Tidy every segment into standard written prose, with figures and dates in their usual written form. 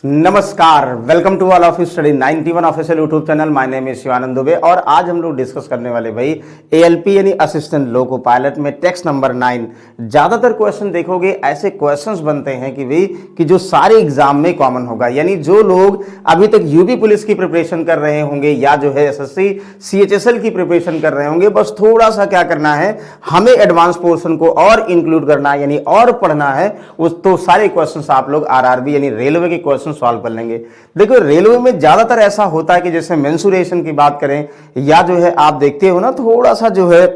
नमस्कार, welcome to all of study 91 official YouTube channel. My name is Shivanand Dubey और आज हम लोग डिस्कस करने वाले भाई एएलपी यानी असिस्टेंट लोको पायलट में टेक्स्ट नंबर 9। ज्यादातर क्वेश्चन देखोगे ऐसे क्वेश्चंस बनते हैं कि भाई कि जो सारे एग्जाम में कॉमन होगा, यानी जो लोग अभी तक यूपी पुलिस की प्रिपरेशन कर रहे होंगे या जो है एसएससी सीएचएसएल की प्रिपरेशन कर रहे होंगे, बस थोड़ा सा क्या करना है, हमें एडवांस पोर्शन को और इंक्लूड करना है, यानी और पढ़ना है उस, तो सारे क्वेश्चन आप लोग आरआरबी यानी रेलवे के क्वेश्चन सॉल्व कर लेंगे। देखो रेलवे में ज्यादातर ऐसा होता है कि जैसे मेंसुरेशन की बात करें या जो है आप देखते हो ना, थोड़ा सा जो है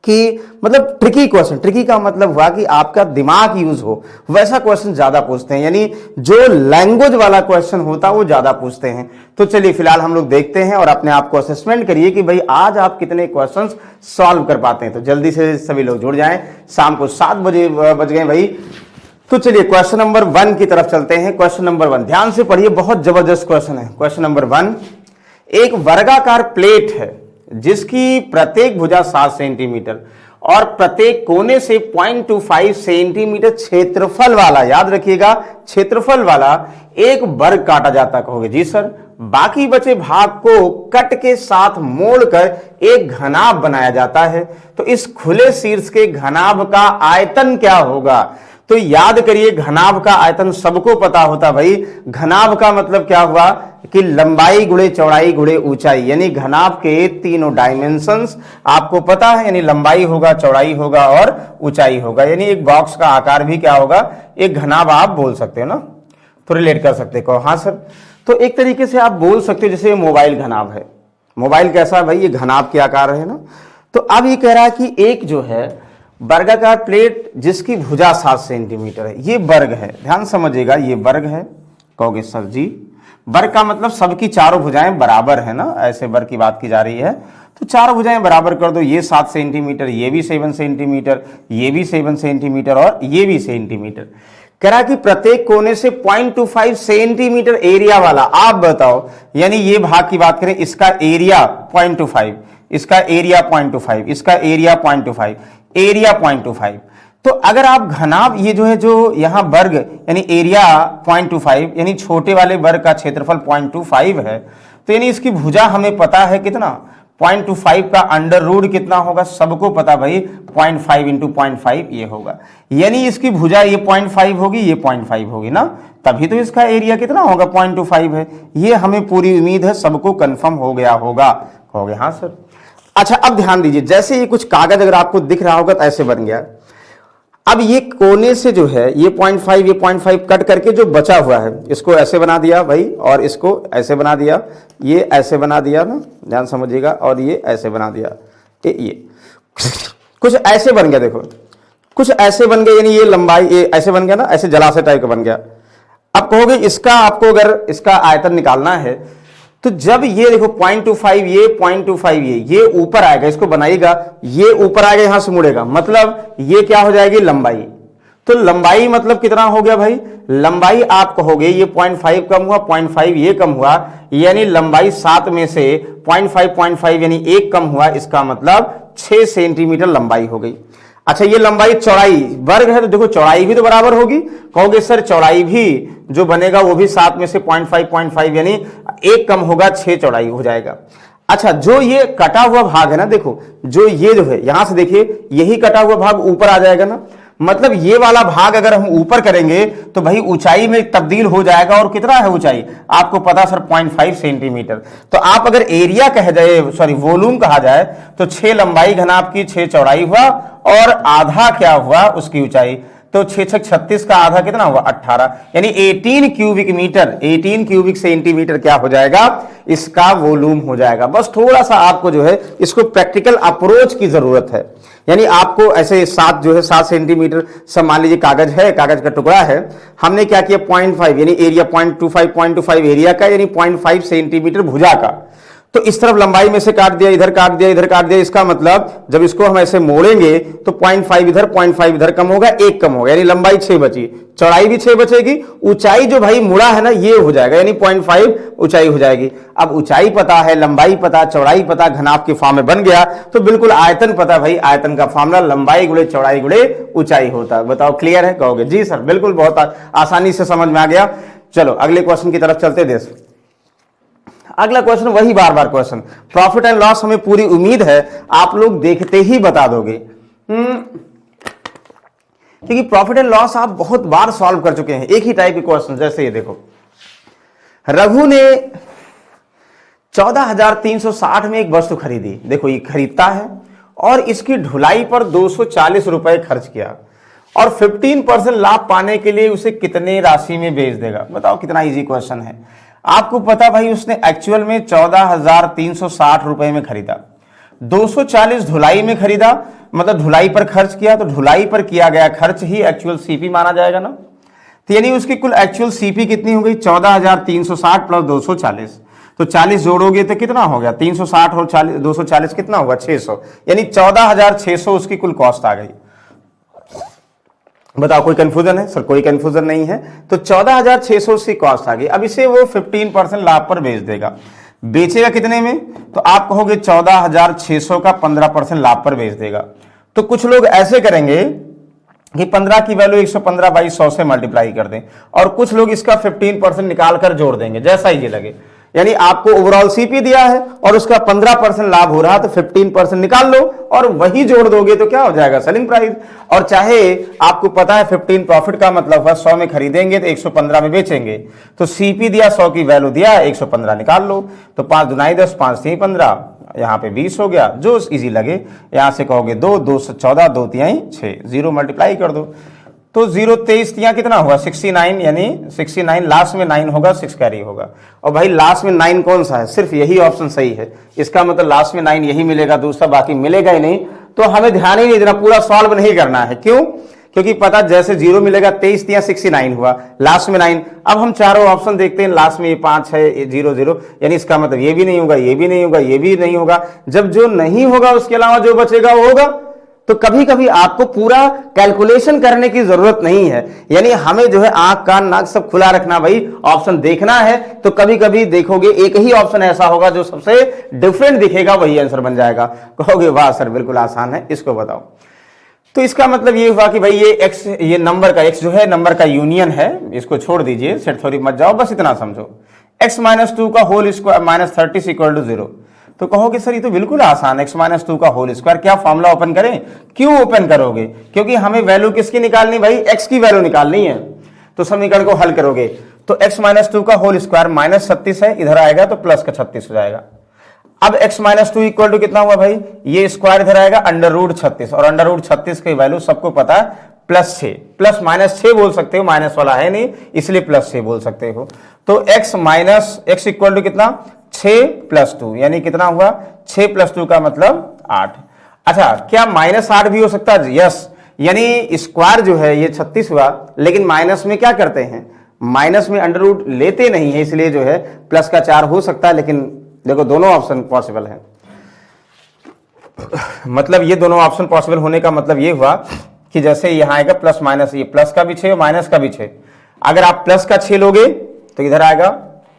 कि मतलब ट्रिकी क्वेश्चन, ट्रिकी का मतलब हुआ कि आपका दिमाग यूज हो, वैसा क्वेश्चन ज्यादा पूछते हैं, यानी जो लैंग्वेज वाला क्वेश्चन होता है वो ज्यादा पूछते हैं। तो चलिए फिलहाल हम लोग देखते हैं और अपने आप को असेसमेंट करिए कि भाई आज आप कितने क्वेश्चंस सॉल्व कर पाते हैं। तो जल्दी से सभी लोग जुड़ जाएं, शाम को 7 बजे बज गए भाई। तो चलिए क्वेश्चन नंबर 1 की तरफ चलते हैं। क्वेश्चन नंबर 1 ध्यान से पढ़िए, बहुत जबरदस्त क्वेश्चन है। क्वेश्चन नंबर 1, एक वर्गाकार प्लेट है जिसकी प्रत्येक भुजा 7 सेंटीमीटर और प्रत्येक कोने से 0.25 सेंटीमीटर क्षेत्रफल वाला, याद रखिएगा क्षेत्रफल वाला एक वर्ग काटा जाता। कहोगे जी सर, बाकी बचे भाग को कट के साथ मोड़कर एक घनाभ बनाया जाता है, तो इस खुले शीर्ष के घनाभ का आयतन क्या होगा? तो याद करिए, घनाभ का आयतन सबको पता होता भाई। घनाभ का मतलब क्या हुआ कि लंबाई गुणे चौड़ाई गुणे ऊंचाई, यानी घनाभ के तीनों डायमेंशंस आपको पता है, यानी लंबाई होगा, चौड़ाई होगा और ऊंचाई होगा, यानी एक बॉक्स का आकार भी क्या होगा, एक घनाभ आप बोल सकते हो ना, तो रिलेट कर सकते हो। हाँ सर, तो एक तरीके से आप बोल सकते हो जैसे मोबाइल घनाभ है। मोबाइल कैसा है भाई, ये घनाभ के आकार है ना। तो अब ये कह रहा है कि एक जो है वर्गाकार प्लेट जिसकी भुजा 7 सेंटीमीटर है, ये वर्ग है, ध्यान समझिएगा, ये वर्ग है। कहोगे सर जी वर्ग का मतलब सबकी चारों भुजाएं बराबर है ना, ऐसे वर्ग की बात की जा रही है, तो चारों भुजाएं बराबर कर दो। ये 7 सेंटीमीटर, ये भी 7 सेंटीमीटर, ये भी 7 सेंटीमीटर और ये भी सेंटीमीटर। कह रहा कि प्रत्येक कोने से 0.25 सेंटीमीटर एरिया वाला, आप बताओ, यानी ये भाग की बात करें, इसका एरिया 0.25, इसका एरिया 0.25, इसका एरिया 0.25, एरिया 0.25। तो अगर आप घनाभ, ये जो है जो यहां वर्ग यानी एरिया 0.25, यानी छोटे वाले वर्ग का क्षेत्रफल 0.25 है, तो यानी इसकी भुजा हमें पता है कितना, 0.25 का अंडर रूट कितना होगा, सबको पता भाई 0.5 इंटू 0.5 ये होगा, यानी इसकी भुजा ये 0.5 होगी, ये 0.5 होगी ना, तभी तो इसका एरिया कितना होगा, 0.25 है। ये हमें पूरी उम्मीद है सबको कंफर्म हो गया होगा। कहोगे हाँ सर। अच्छा अब ध्यान दीजिए, जैसे ये कुछ कागज अगर आपको दिख रहा होगा तो ऐसे बन गया। अब ये कोने से जो है ये 0.5, ये 0.5 कट करके जो बचा हुआ है इसको ऐसे बना दिया भाई, और इसको ऐसे बना दिया, ये ऐसे बना दिया ना, ध्यान समझिएगा, और ये ऐसे बना दिया, ये कुछ ऐसे बन गया। देखो कुछ ऐसे बन गया, यानी ये लंबाई ये ऐसे बन गया ना, ऐसे जलाशय टाइप का बन गया। अब कहोगे इसका आपको अगर इसका आयतन निकालना है, तो जब ये देखो 0.25 ये 0.25 ये ऊपर आएगा, इसको बनाइएगा, ये ऊपर आएगा, यहां से मुड़ेगा, मतलब ये क्या हो जाएगी, लंबाई। तो लंबाई मतलब कितना हो गया भाई, लंबाई आप कहोगे ये 0.5 कम हुआ, 0.5 ये कम हुआ, यानी लंबाई 7 में से 0.5 यानी 1 कम हुआ, इसका मतलब 6 सेंटीमीटर लंबाई हो गई। अच्छा ये लंबाई, चौड़ाई वर्ग है तो देखो चौड़ाई भी तो बराबर होगी। कहोगे सर चौड़ाई भी जो बनेगा वो भी 7 में से 0.5 यानी 1 कम होगा, 6 चौड़ाई हो जाएगा। अच्छा जो ये कटा हुआ भाग है ना, देखो जो ये जो है यहां से देखिए, यही कटा हुआ भाग ऊपर आ जाएगा ना, मतलब ये वाला भाग अगर हम ऊपर करेंगे तो भाई ऊंचाई में तब्दील हो जाएगा, और कितना है ऊंचाई आपको पता सर 0.5 सेंटीमीटर। तो आप अगर एरिया कह जाए, सॉरी वॉल्यूम कहा जाए, तो 6 लंबाई घनाभ की 6 चौड़ाई हुआ और आधा क्या हुआ उसकी ऊंचाई, तो 6 36 का आधा कितना हुआ 18, यानी 18 क्यूबिक मीटर, 18 क्यूबिक सेंटीमीटर क्या हो जाएगा, इसका वॉल्यूम हो जाएगा। बस थोड़ा सा आपको जो है इसको प्रैक्टिकल अप्रोच की जरूरत है, यानी आपको ऐसे 7 जो है 7 सेंटीमीटर, सब मान लीजिए कागज है, कागज का टुकड़ा है, हमने क्या किया 0.5 यानी एरिया 0.25 एरिया का, यानी 0.5 सेंटीमीटर भुजा का, तो इस तरफ लंबाई में से काट दिया, इधर काट दिया, इधर काट दिया। इसका मतलब जब इसको हम ऐसे मोड़ेंगे तो 0.5 इधर 0.5 इधर कम होगा, 1 कम होगा, यानी लंबाई 6 बची, चौड़ाई भी 6 बचेगी, ऊंचाई जो भाई मुड़ा है ना ये हो जाएगा, यानी 0.5 ऊंचाई हो जाएगी। अब ऊंचाई पता है, लंबाई पता, चौड़ाई पता, घनाभ के फॉर्म में बन गया, तो बिल्कुल आयतन पता भाई, आयतन का फॉर्मूला लंबाई गुणे चौड़ाई गुणे ऊंचाई होता है। बताओ क्लियर है? कहोगे जी सर बिल्कुल, बहुत आसानी से समझ में आ गया। चलो अगले क्वेश्चन की तरफ चलते देश। अगला क्वेश्चन वही बार बार क्वेश्चन, प्रॉफिट एंड लॉस हमें पूरी उम्मीद है आप लोग देखते ही बता दोगे, क्योंकि प्रॉफिट एंड लॉस आप बहुत बार सॉल्व कर चुके हैं एक ही टाइप के क्वेश्चन। जैसे ये देखो, रघु ने 14,360 में एक वस्तु खरीदी, देखो ये खरीदता है और इसकी ढुलाई पर 240 रुपए खर्च किया और 15% लाभ पाने के लिए उसे कितने राशि में बेच देगा। बताओ कितना इजी क्वेश्चन है। आपको पता भाई उसने एक्चुअल में 14,360 रुपए में खरीदा, 240 ढुलाई में खरीदा, मतलब ढुलाई पर खर्च किया, तो ढुलाई पर किया गया खर्च ही एक्चुअल सीपी माना जाएगा ना। तो यानी उसकी कुल एक्चुअल सीपी कितनी हो गई, 14,360 प्लस 240, तो 40 जोड़ोगे तो कितना हो गया, 360 और 240 कितना होगा, 600, यानी 14,600 उसकी कुल कॉस्ट आ गई। बताओ कोई कंफ्यूजन है? सर कोई कंफ्यूजन नहीं है। तो 14,600 उसकी कॉस्ट आ गई। अब इसे वो 15% लाभ पर बेच देगा, बेचेगा कितने में, तो आप कहोगे 14,600 का 15% लाभ पर बेच देगा। तो कुछ लोग ऐसे करेंगे कि 15 की वैल्यू 115 बाई 100 से मल्टीप्लाई कर दें, और कुछ लोग इसका 15% निकाल कर जोड़ देंगे, जैसा ही ये लगे। यानी आपको ओवरऑल सीपी दिया है और उसका 15% लाभ हो रहा, तो 15% निकाल लो और वही जोड़ दोगे तो क्या हो जाएगा, सेलिंग प्राइस। और चाहे आपको पता है 15 प्रॉफिट का मतलब है 100 में खरीदेंगे तो 115 में बेचेंगे, तो सीपी दिया 100 की वैल्यू दिया 115 निकाल लो, तो 5 दुनाई 10, 5 3 15, यहाँ पे 20 हो गया, जो इजी लगे। यहां से कहोगे 2 2 14, 2 तिहाई 6, 0 मल्टीप्लाई कर दो, तो 0 23 तिहाई कितना होगा, 69, यानी 69 लास्ट में 9 होगा, 6 कैरी होगा। और भाई लास्ट में 9 कौन सा है, सिर्फ यही ऑप्शन सही है, इसका मतलब लास्ट में 9 यही मिलेगा, दूसरा बाकी मिलेगा ही नहीं। तो हमें ध्यान ही नहीं देना, पूरा सॉल्व नहीं करना है। क्यों? क्योंकि पता जैसे 0 मिलेगा, 23 तिहाई 69 हुआ, लास्ट में 9। अब हम चारों ऑप्शन देखते हैं, लास्ट में ये 5 है, ये 0 0, यानी इसका मतलब ये भी नहीं होगा, ये भी नहीं होगा, ये भी नहीं होगा। जब जो नहीं होगा उसके अलावा जो बचेगा वो होगा। तो कभी कभी आपको पूरा कैलकुलेशन करने की जरूरत नहीं है, यानी हमें जो है आंख कान नाक सब खुला रखना, भाई ऑप्शन देखना है। तो कभी कभी देखोगे एक ही ऑप्शन ऐसा होगा जो सबसे डिफरेंट दिखेगा, वही आंसर बन जाएगा। कहोगे वाह सर बिल्कुल आसान है, इसको बताओ। तो इसका मतलब ये हुआ कि भाई ये एक्स, ये नंबर का एक्स जो है नंबर का यूनियन है, इसको छोड़ दीजिए, सेट थ्योरी मत जाओ, बस इतना समझो। x - 2 का होल स्क्वायर -30 इक्वल टू 0। तो कहोगे सर ये तो बिल्कुल आसान है, x - 2 का होल स्क्वायर, क्या फॉर्मूला ओपन करें? क्यों ओपन करोगे? क्योंकि हमें वैल्यू किसकी निकालनी, भाई x की वैल्यू निकालनी है। तो समीकरण को हल करोगे तो x - 2 का होल स्क्वायर -36 है, इधर आएगा तो प्लस का 36 हो जाएगा। अब x - 2 इक्वल टू कितना हुआ भाई, ये स्क्वायर इधर आएगा √36, और √36 की वैल्यू सबको पता है +6, प्लस -6 बोल सकते हो, माइनस वाला है नहीं इसलिए +6 बोल सकते हो। तो x इक्वल टू कितना, 6 + 2, यानी कितना हुआ, 6 + 2 का मतलब 8। अच्छा क्या -8 भी हो सकता है? यस, यानी स्क्वायर जो है ये 36 हुआ, लेकिन माइनस में क्या करते हैं, माइनस में अंडर रूट लेते नहीं है, इसलिए जो है प्लस का 4 हो सकता है। लेकिन देखो दोनों ऑप्शन पॉसिबल है, मतलब ये दोनों ऑप्शन पॉसिबल होने का मतलब ये हुआ कि जैसे यहां आएगा प्लस माइनस, ये प्लस का भी 6 और माइनस का भी 6। अगर आप प्लस का 6 लोगे तो इधर आएगा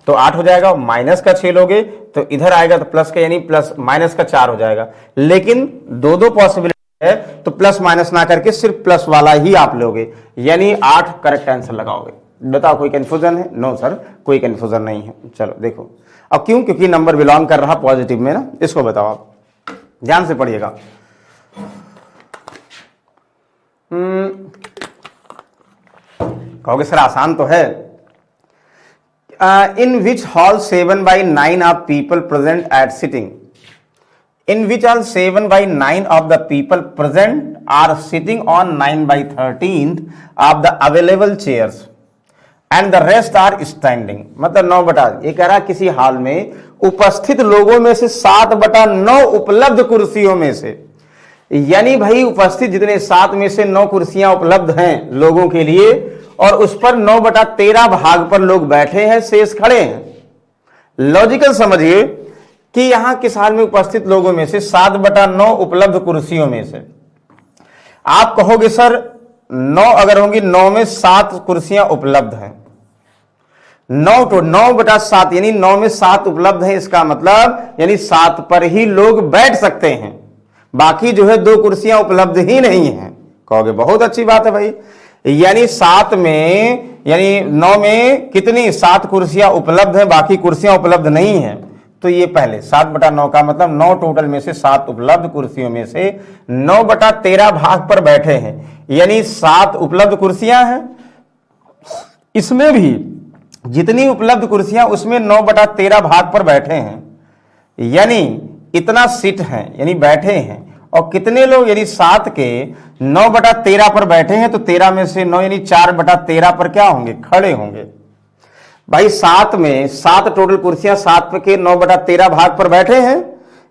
तो 8 हो जाएगा, माइनस का 6 लोगे तो इधर आएगा तो प्लस का, यानी प्लस माइनस का 4 हो जाएगा। लेकिन दो पॉसिबिलिटी है, तो प्लस माइनस ना करके सिर्फ प्लस वाला ही आप लोगे, यानी 8 करेक्ट आंसर लगाओगे। बताओ कोई कंफ्यूजन है? नो सर कोई कंफ्यूजन नहीं है। चलो देखो अब क्यों, क्योंकि नंबर बिलोंग कर रहा पॉजिटिव में ना, इसको बताओ आप ध्यान से पढ़िएगा। कहोगे सर आसान तो है। In which all 7/9 of people present at sitting, in which all 7/9 of the people present are sitting on 9/13 of the available chairs and the rest are standing. मतलब 9/, ये कह रहा किसी हॉल में उपस्थित लोगों में से 7/9 उपलब्ध कुर्सियों में से, यानी भाई उपस्थित जितने 7 में से 9 कुर्सियां उपलब्ध हैं लोगों के लिए, और उस पर 9/13 भाग पर लोग बैठे हैं, शेष खड़े हैं। लॉजिकल समझिए कि यहां किस हाल में उपस्थित लोगों में से 7/9 उपलब्ध कुर्सियों में से, आप कहोगे सर 9 अगर होंगी, 9 में 7 कुर्सियां उपलब्ध हैं, 9/7 यानी 9 में 7 उपलब्ध है, इसका मतलब यानी 7 पर ही लोग बैठ सकते हैं, बाकी जो है 2 कुर्सियां उपलब्ध ही नहीं है। कहोगे बहुत अच्छी बात है भाई, यानी 7 में यानी 9 में कितनी 7 कुर्सियां उपलब्ध हैं, बाकी कुर्सियां उपलब्ध नहीं हैं। तो ये पहले 7/9 का मतलब 9 टोटल में से 7 उपलब्ध कुर्सियों में से 9/13 भाग पर बैठे हैं, यानी 7 उपलब्ध कुर्सियां हैं। इसमें भी जितनी उपलब्ध कुर्सियां उसमें 9/13 भाग पर बैठे हैं, यानी इतना सीट है, यानी बैठे हैं। और कितने लोग, यानी 7 के 9/13 पर बैठे हैं, तो 13 में से 9 यानी 4/13 पर क्या होंगे, खड़े होंगे। भाई 7 में 7 टोटल कुर्सियां 7 के 9/13 भाग पर बैठे हैं,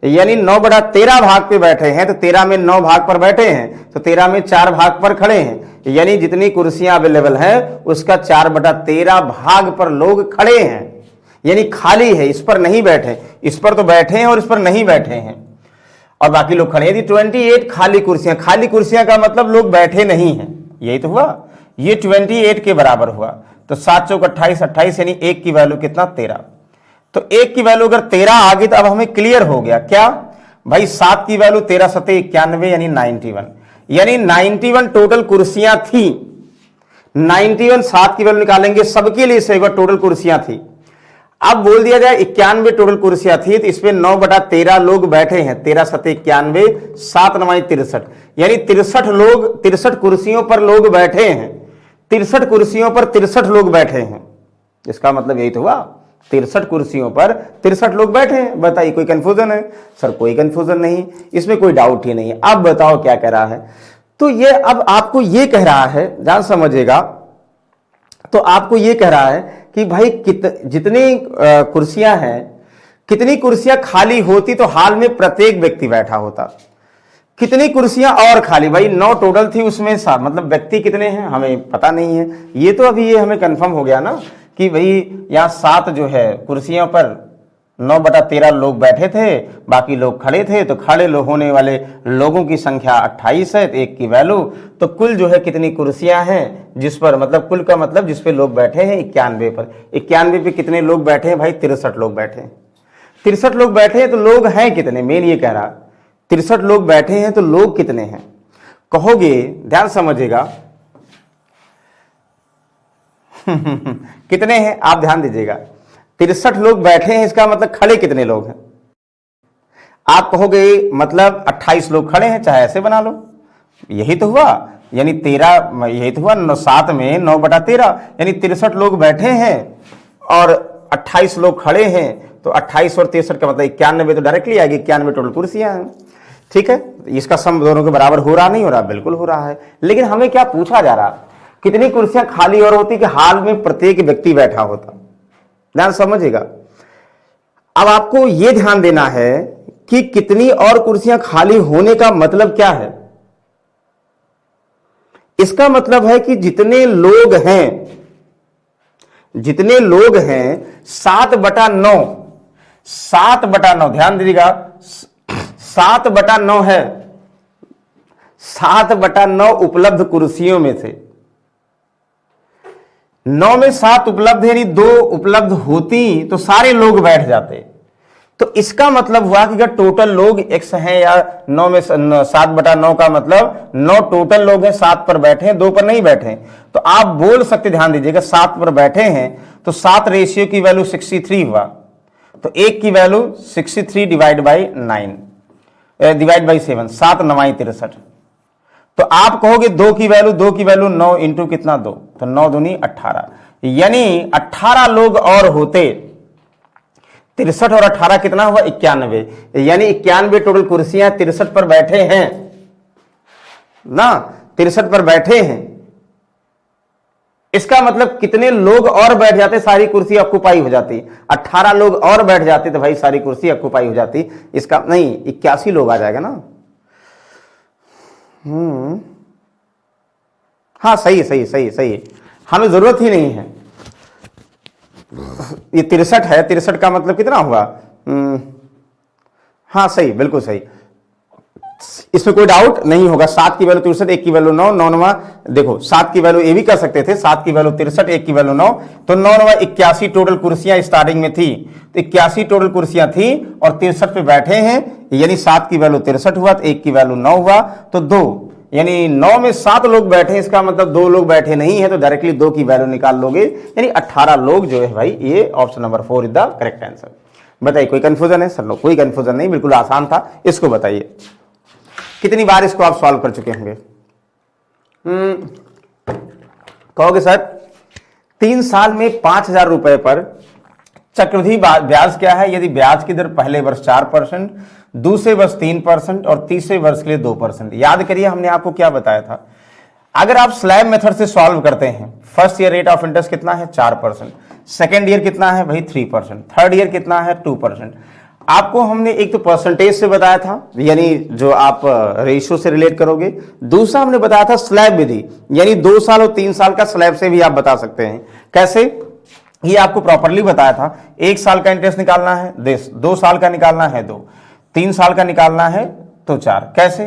यानी 9/13 भाग पे बैठे हैं, तो 13 में 9 भाग पर बैठे हैं, तो 13 में 4 भाग पर खड़े हैं, यानी जितनी कुर्सियां अवेलेबल है उसका 4/13 भाग पर लोग खड़े हैं, यानी खाली है, इस पर नहीं बैठे। इस पर तो बैठे हैं और इस पर नहीं बैठे हैं और बाकी लोग खड़े हैं। यदि 28 खाली कुर्सियां, खाली कुर्सियां का मतलब लोग बैठे नहीं हैं, यही तो हुआ, ये 28 के बराबर हुआ। तो 7 चौक 28, 28 यानी 1 की वैल्यू कितना, 13। तो 1 की वैल्यू अगर 13 आ गई तो अब हमें क्लियर हो गया क्या भाई, 7 की वैल्यू 13 7 91 यानी 91, यानी 91 टोटल कुर्सियां थी। 91 7 की वैल्यू निकालेंगे, सबके लिए से टोटल कुर्सियां थी। अब बोल दिया जाए 91 टोटल कुर्सियां थी, तो इसमें 9/13 लोग बैठे हैं, 13 7 91, 7 9 63, यानी 63 लोग, 63 कुर्सियों पर लोग बैठे हैं, 63 कुर्सियों पर 63 लोग बैठे हैं। इसका मतलब यही तो हुआ, 63 कुर्सियों पर 63 लोग बैठे हैं। बताइए कोई कंफ्यूजन है? सर कोई कंफ्यूजन नहीं, इसमें कोई डाउट ही नहीं है। अब बताओ क्या कह रहा है। तो ये अब आपको ये कह रहा है, ध्यान समझिएगा, तो आपको ये कह रहा है कि भाई जितनी कुर्सियां हैं, कितनी कुर्सियां खाली होती तो हाल में प्रत्येक व्यक्ति बैठा होता। कितनी कुर्सियां और खाली, भाई 9 टोटल थी, उसमें मतलब व्यक्ति कितने हैं हमें पता नहीं है। ये तो अभी ये हमें कंफर्म हो गया ना कि भाई यहाँ 7 जो है कुर्सियों पर 9/13 लोग बैठे थे, बाकी लोग खड़े थे, तो खड़े होने वाले लोगों की संख्या 28 है, 1 की वैल्यू। तो कुल जो है कितनी कुर्सियां हैं जिस पर, मतलब कुल का मतलब जिस पे लोग बैठे हैं 91 पर। 91 पे कितने लोग बैठे हैं भाई, 63 लोग बैठे हैं। 63 लोग बैठे हैं तो लोग हैं कितने, मेन ये कह रहा, 63 लोग बैठे हैं तो लोग कितने हैं कहोगे, ध्यान समझिएगा। कितने हैं आप ध्यान दीजिएगा, 63 लोग बैठे हैं, इसका मतलब खड़े कितने लोग हैं। आप कहोगे मतलब 28 लोग खड़े हैं, चाहे ऐसे बना लो, यही तो हुआ, यानी 13, यही तो हुआ 7 में 9/13, यानी 63 लोग बैठे हैं और 28 लोग खड़े हैं, तो 28 और 63 का मतलब 91, तो डायरेक्टली आएगी 91 टोटल कुर्सियां हैं। ठीक है, इसका सम दोनों के बराबर हो रहा, नहीं हो रहा, बिल्कुल हो रहा है। लेकिन हमें क्या पूछा जा रहा, कितनी कुर्सियां खाली और होती कि हाल में प्रत्येक व्यक्ति बैठा होता। ध्यान समझिएगा। अब आपको यह ध्यान देना है कि कितनी और कुर्सियां खाली होने का मतलब क्या है। इसका मतलब है कि जितने लोग हैं, जितने लोग हैं 7/9, 7/9, ध्यान दीजिएगा, 7/9 है, 7/9 उपलब्ध कुर्सियों में से 9 में 7 उपलब्ध है, यानी 2 उपलब्ध होती तो सारे लोग बैठ जाते। तो इसका मतलब हुआ कि अगर टोटल लोग x हैं, या 9 में 7/9 का मतलब 9 टोटल लोग हैं, 7 पर बैठे हैं, 2 पर नहीं बैठे हैं। तो आप बोल सकते, ध्यान दीजिएगा, 7 पर बैठे हैं तो 7 रेशियो की वैल्यू 63 हुआ, तो 1 की वैल्यू 63 डिवाइड बाई 7, 7 9 63। तो आप कहोगे 2 की वैल्यू 9 इंटू कितना 2, तो 9 दूनी 18, यानी 18 लोग और होते, 63 और 18 कितना हुआ 91, यानी 91 टोटल कुर्सियां 63 पर बैठे हैं ना, 63 पर बैठे हैं। इसका मतलब कितने लोग और बैठ जाते, सारी कुर्सी ऑक्यूपाई हो जाती। 18 लोग और बैठ जाते तो भाई सारी कुर्सी ऑक्यूपाई हो जाती। इसका नहीं, 81 लोग आ जाएगा ना। हाँ सही सही सही सही, हमें जरूरत ही नहीं है। ये 63 है, 63 का मतलब कितना हुआ, हाँ सही, बिल्कुल सही, इसमें कोई डाउट नहीं होगा। 7 की वैल्यू 63, 1 की वैल्यू 9, 9 देखो 7 की वैल्यू ये भी कर सकते थे, 7 की वैल्यू 63, 1 की वैल्यू 9, तो 9 81 टोटल कुर्सियां स्टार्टिंग में थी, तो 81 टोटल कुर्सियां थी और 63 पे बैठे हैं, यानी 7 की वैल्यू 63 हुआ, तो 1 की वैल्यू 9 हुआ, तो 2 यानी 9 में 7 लोग बैठे हैं, इसका मतलब 2 लोग बैठे नहीं है, तो डायरेक्टली 2 की वैल्यू निकाल लोगे, यानी 18 लोग जो है भाई, ये option number 4 is the correct answer. बताइए कोई कंफ्यूजन है? सर नो, कोई कंफ्यूजन नहीं, बिल्कुल आसान था। इसको बताइए कितनी बार इसको आप सॉल्व कर चुके होंगे? कहोगे सर 3 साल में 5,000 रुपए पर चक्रवृद्धि ब्याज क्या है? यदि ब्याज की दर पहले वर्ष 4%, दूसरे वर्ष 3% और तीसरे वर्ष के लिए 2%। याद करिए हमने आपको क्या बताया था, अगर आप स्लैब मेथड से सॉल्व करते हैं, first year rate of interest कितना है? 4%, सेकेंड ईयर कितना है भाई? 3%, थर्ड ईयर कितना है? 2%। आपको हमने एक तो परसेंटेज से बताया था, यानी जो आप रेशियो से रिलेट करोगे, दूसरा हमने बताया था स्लैब विधि, यानी 2 साल और 3 साल का स्लैब से भी आप बता सकते हैं। कैसे? ये आपको प्रॉपरली बताया था। 1 साल का इंटरेस्ट निकालना है 2 साल का निकालना है 2, 3 साल का निकालना है तो 4। कैसे?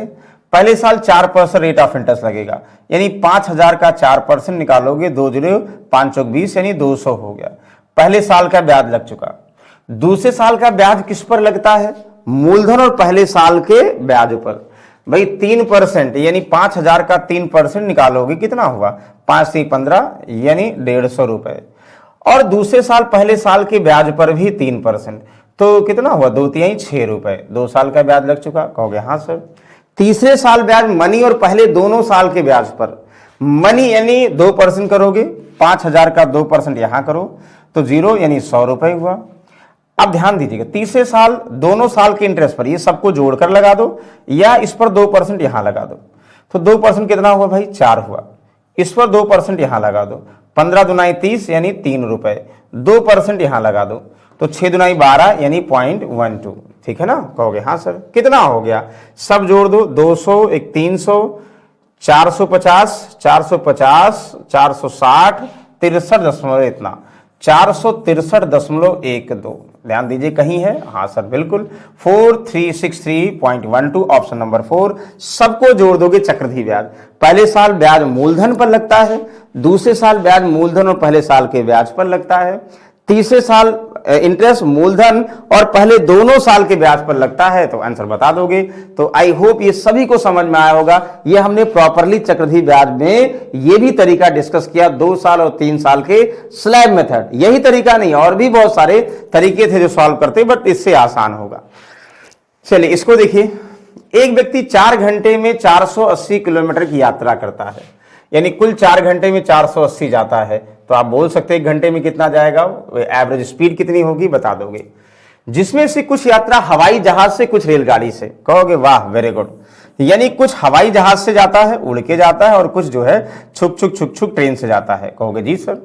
पहले साल 4% रेट ऑफ इंटरेस्ट लगेगा, यानी 5,000 का 4% निकालोगे, 2 0 5 चौक 20, यानी 200 हो गया। पहले साल का ब्याज लग चुका। दूसरे साल का ब्याज किस पर लगता है? मूलधन और पहले साल के ब्याज पर। भाई 3%, यानी 5,000 का 3% निकालोगे, कितना हुआ? 5 से 15, यानी 150 रुपए। और दूसरे साल पहले साल के ब्याज पर भी 3%, तो कितना हुआ? 2 तिहाई 6 रुपए। 2 साल का ब्याज लग चुका। कहोगे हाँ सर। तीसरे साल ब्याज मनी और पहले दोनों साल के ब्याज पर। मनी यानी 2% करोगे, 5,000 का 2% यहां करो तो 0, यानी 100 रुपए हुआ। अब ध्यान दीजिएगा, तीसरे साल दोनों साल के इंटरेस्ट पर, ये सबको जोड़कर लगा दो या इस पर 2% यहां लगा दो, तो 2% कितना हुआ भाई? 4 हुआ। इस पर 2% यहां लगा दो, 15 दुनाई 30, यानी 3 रुपए। 2% यहां लगा दो तो 6 दुनाई 12, यानी 0.12। ठीक है ना? कहोगे हाँ सर। कितना हो गया? सब जोड़ दो, 200, एक 300, 450, 450, 460, 63 इतना, 463.12। ध्यान दीजिए कहीं है? हाँ सर बिल्कुल, 4363.12, ऑप्शन नंबर 4। सबको जोड़ दोगे चक्रवृद्धि ब्याज। पहले साल ब्याज मूलधन पर लगता है, दूसरे साल ब्याज मूलधन और पहले साल के ब्याज पर लगता है, तीसरे साल इंटरेस्ट मूलधन और पहले दोनों साल के ब्याज पर लगता है, तो आंसर बता दोगे। तो आई होप ये सभी को समझ में आया होगा। ये हमने प्रॉपरली चक्रवृद्धि ब्याज में ये भी तरीका डिस्कस किया, 2 साल और 3 साल के स्लैब मेथड। यही तरीका नहीं, और भी बहुत सारे तरीके थे जो सॉल्व करते, बट इससे आसान होगा। चलिए इसको देखिए। एक व्यक्ति 4 घंटे में 480 किलोमीटर की यात्रा करता है, यानी कुल 4 घंटे में 480 जाता है, तो आप बोल सकते हैं 1 घंटे में कितना जाएगा? एवरेज स्पीड कितनी होगी बता दोगे। जिसमें से कुछ यात्रा हवाई जहाज से, कुछ रेलगाड़ी से। कहोगे वाह वेरी गुड, यानी कुछ हवाई जहाज से जाता है, उड़ के जाता है, और कुछ जो है छुक छुक ट्रेन से जाता है। कहोगे जी सर।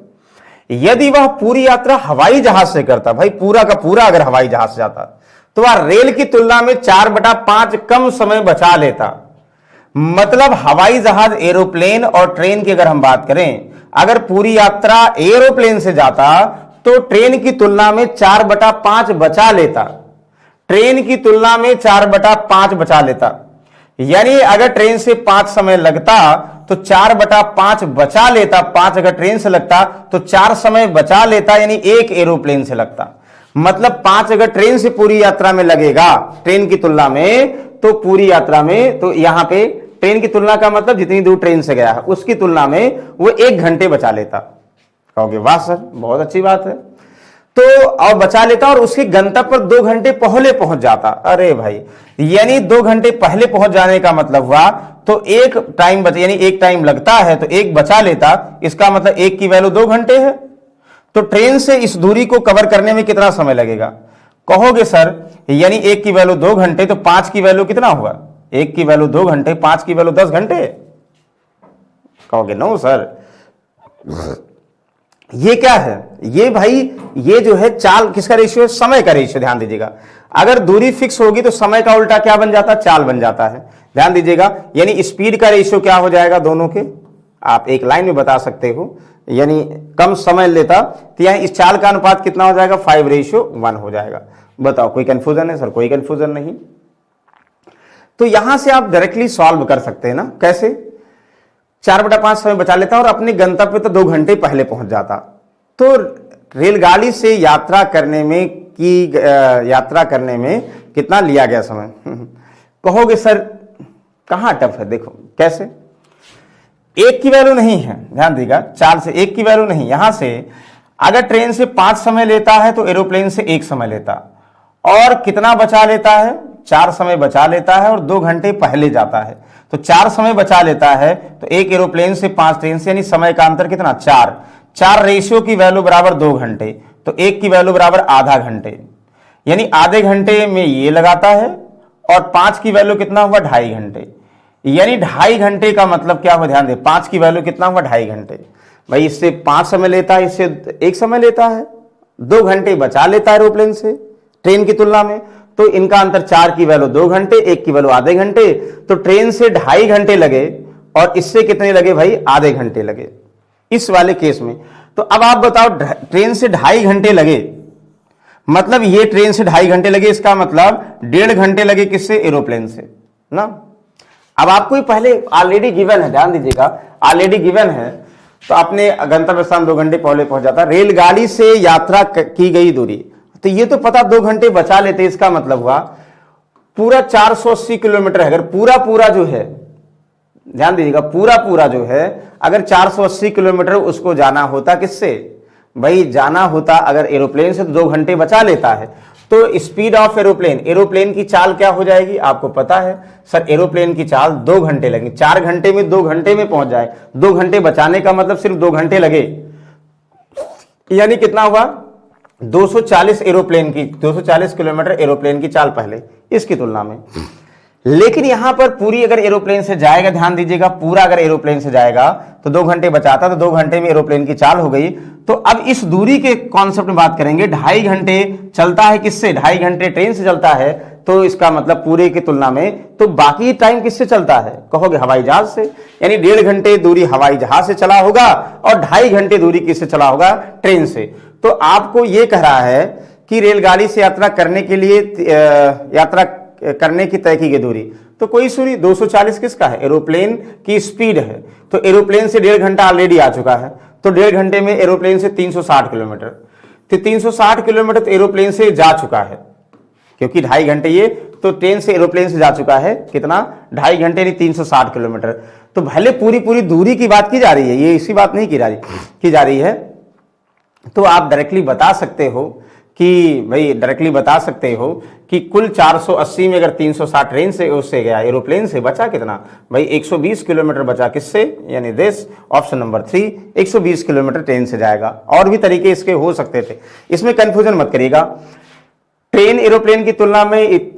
यदि वह पूरी यात्रा हवाई जहाज से करता, भाई पूरा का पूरा अगर हवाई जहाज से जाता, तो वह रेल की तुलना में 4/5 कम समय बचा लेता। मतलब हवाई जहाज, एरोप्लेन और ट्रेन की अगर हम बात करें, अगर पूरी यात्रा एरोप्लेन से जाता तो ट्रेन की तुलना में 4/5 बचा लेता। ट्रेन की तुलना में 4/5 बचा लेता, यानी अगर ट्रेन से 5 समय लगता तो 4/5 बचा लेता। 5 अगर ट्रेन से लगता तो 4 समय बचा लेता, यानी 1 एरोप्लेन से लगता। मतलब 5 अगर ट्रेन से पूरी यात्रा में लगेगा ट्रेन की तुलना में, तो पूरी यात्रा में, तो यहां पे ट्रेन की तुलना का मतलब जितनी दूर ट्रेन से गया है उसकी तुलना में वो 1 घंटे बचा लेता। कहोगे वाह सर बहुत अच्छी बात है। तो और बचा लेता और उसके गंतव्य पर 2 घंटे पहले पहुंच जाता। अरे भाई, यानी 2 घंटे पहले पहुंच जाने का मतलब हुआ तो 1 टाइम बचा, यानी 1 टाइम लगता है तो 1 बचा लेता। इसका मतलब 1 की वैल्यू 2 घंटे है। तो ट्रेन से इस दूरी को कवर करने में कितना समय लगेगा? कहोगे सर यानी 1 की वैल्यू 2 घंटे, तो 5 की वैल्यू कितना हुआ? 1 की वैल्यू 2 घंटे, 5 की वैल्यू 10 घंटे। कहोगे नो सर, ये क्या है? ये भाई ये जो है चाल किसका रेशियो है? समय का रेशियो। ध्यान दीजिएगा, अगर दूरी फिक्स होगी तो समय का उल्टा क्या बन जाता है? चाल बन जाता है। ध्यान दीजिएगा, यानी स्पीड का रेशियो क्या हो जाएगा दोनों के? आप एक लाइन में बता सकते हो, यानी कम समय लेता तो यहां इस चाल का अनुपात कितना हो जाएगा? 5:1 हो जाएगा। बताओ कोई कंफ्यूजन है? सर कोई कंफ्यूजन नहीं। तो यहां से आप डायरेक्टली सॉल्व कर सकते हैं ना। कैसे? 4/5 समय बचा लेता और अपने गंतव्य तो 2 घंटे पहले पहुंच जाता। तो रेलगाड़ी से यात्रा करने में कितना लिया गया समय? कहोगे सर कहाँ टफ है, देखो कैसे, एक की वैल्यू नहीं है, ध्यान दीजिएगा, 4 से एक की वैल्यू नहीं। यहां से अगर ट्रेन से 5 समय लेता है तो एरोप्लेन से 1 समय लेता, और कितना बचा लेता है, 4 समय बचा लेता है और 2 घंटे पहले जाता है। तो 4 समय बचा लेता है, तो एक एरोप्लेन से 5 ट्रेन से, यानी समय का अंतर कितना, 4 रेशियो की वैल्यू बराबर 2 घंटे, तो एक की वैल्यू बराबर आधा घंटे, यानी आधे घंटे में ये लगाता है, और 5 की वैल्यू कितना हुआ, 2.5 घंटे, यानी 2.5 घंटे का मतलब क्या हुआ, ध्यान दे, 5 की वैल्यू कितना हुआ, 2.5 घंटे। भाई इससे 5 समय लेता है, इससे 1 समय लेता है, 2 घंटे बचा लेता है एरोप्लेन से ट्रेन की तुलना में, तो इनका अंतर 4 की वैल्यू 2 घंटे, एक की वैल्यू आधे घंटे, तो ट्रेन से 2.5 घंटे लगे और इससे कितने लगे भाई, आधे घंटे लगे इस वाले केस में। तो अब आप बताओ, ट्रेन से 2.5 घंटे लगे, मतलब ये ट्रेन से 2.5 घंटे लगे, इसका मतलब 1.5 घंटे लगे किससे, एरोप्लेन से ना। अब आपको पहले ऑलरेडी गिवन है, ध्यान दीजिएगा, ऑलरेडी गिवन है, तो अपने गंतव्य स्थान 2 घंटे पहले पहुंच जाता। रेलगाड़ी से यात्रा की गई दूरी, तो ये तो पता 2 घंटे बचा लेते, इसका मतलब हुआ पूरा 480 किलोमीटर है, अगर पूरा जो है, ध्यान दीजिएगा, पूरा जो है, अगर 480 किलोमीटर उसको जाना होता किससे भाई, जाना होता अगर एरोप्लेन से, तो 2 घंटे बचा लेता है। तो स्पीड ऑफ एरोप्लेन, एरोप्लेन की चाल क्या हो जाएगी, आपको पता है सर, एरोप्लेन की चाल 2 घंटे लगेंगे, 4 घंटे में 2 घंटे में पहुंच जाए, 2 घंटे बचाने का मतलब सिर्फ 2 घंटे लगे, यानी कितना हुआ, 240 एरोप्लेन की, 240 किलोमीटर एरोप्लेन की चाल पहले इसकी तुलना में। लेकिन यहां पर पूरी अगर एरोप्लेन से जाएगा, ध्यान दीजिएगा, पूरा अगर एरोप्लेन से जाएगा तो 2 घंटे बचाता, तो 2 घंटे में एरोप्लेन की चाल हो गई। तो अब इस दूरी के कॉन्सेप्ट में बात करेंगे, 2.5 घंटे चलता है किससे, 2.5 घंटे ट्रेन से चलता है, तो इसका मतलब पूरे की तुलना में, तो बाकी टाइम किससे चलता है, कहोगे हवाई जहाज से, यानी 1.5 घंटे दूरी हवाई जहाज से चला होगा और 2.5 घंटे दूरी किससे चला होगा, ट्रेन से। तो आपको यह कह रहा है कि रेलगाड़ी से यात्रा करने के लिए, यात्रा करने की तय की गई दूरी, तो कोई सूरी 240 किसका है, एरोप्लेन की स्पीड है, तो एरोप्लेन से 1.5 घंटा ऑलरेडी आ चुका है, तो 1.5 घंटे में एरोप्लेन से 360 किलोमीटर, तो 360 किलोमीटर तो एरोप्लेन से जा चुका है, क्योंकि 2.5 घंटे ये, तो ट्रेन से एरोप्लेन से जा चुका है कितना, 2.5 घंटे नहीं 360 किलोमीटर। तो भले पूरी दूरी की बात की जा रही है, ये इसी बात नहीं की जा रही है, तो आप डायरेक्टली बता सकते हो कि भाई, डायरेक्टली बता सकते हो कि कुल 480 में अगर 360 ट्रेन से उससे गया, एरोप्लेन से बचा कितना भाई, 120 किलोमीटर बचा किससे, यानी this option number 3, 120 kilometre train से जाएगा। और भी तरीके इसके हो सकते थे, इसमें कंफ्यूजन मत करिएगा। ट्रेन एरोप्लेन की तुलना में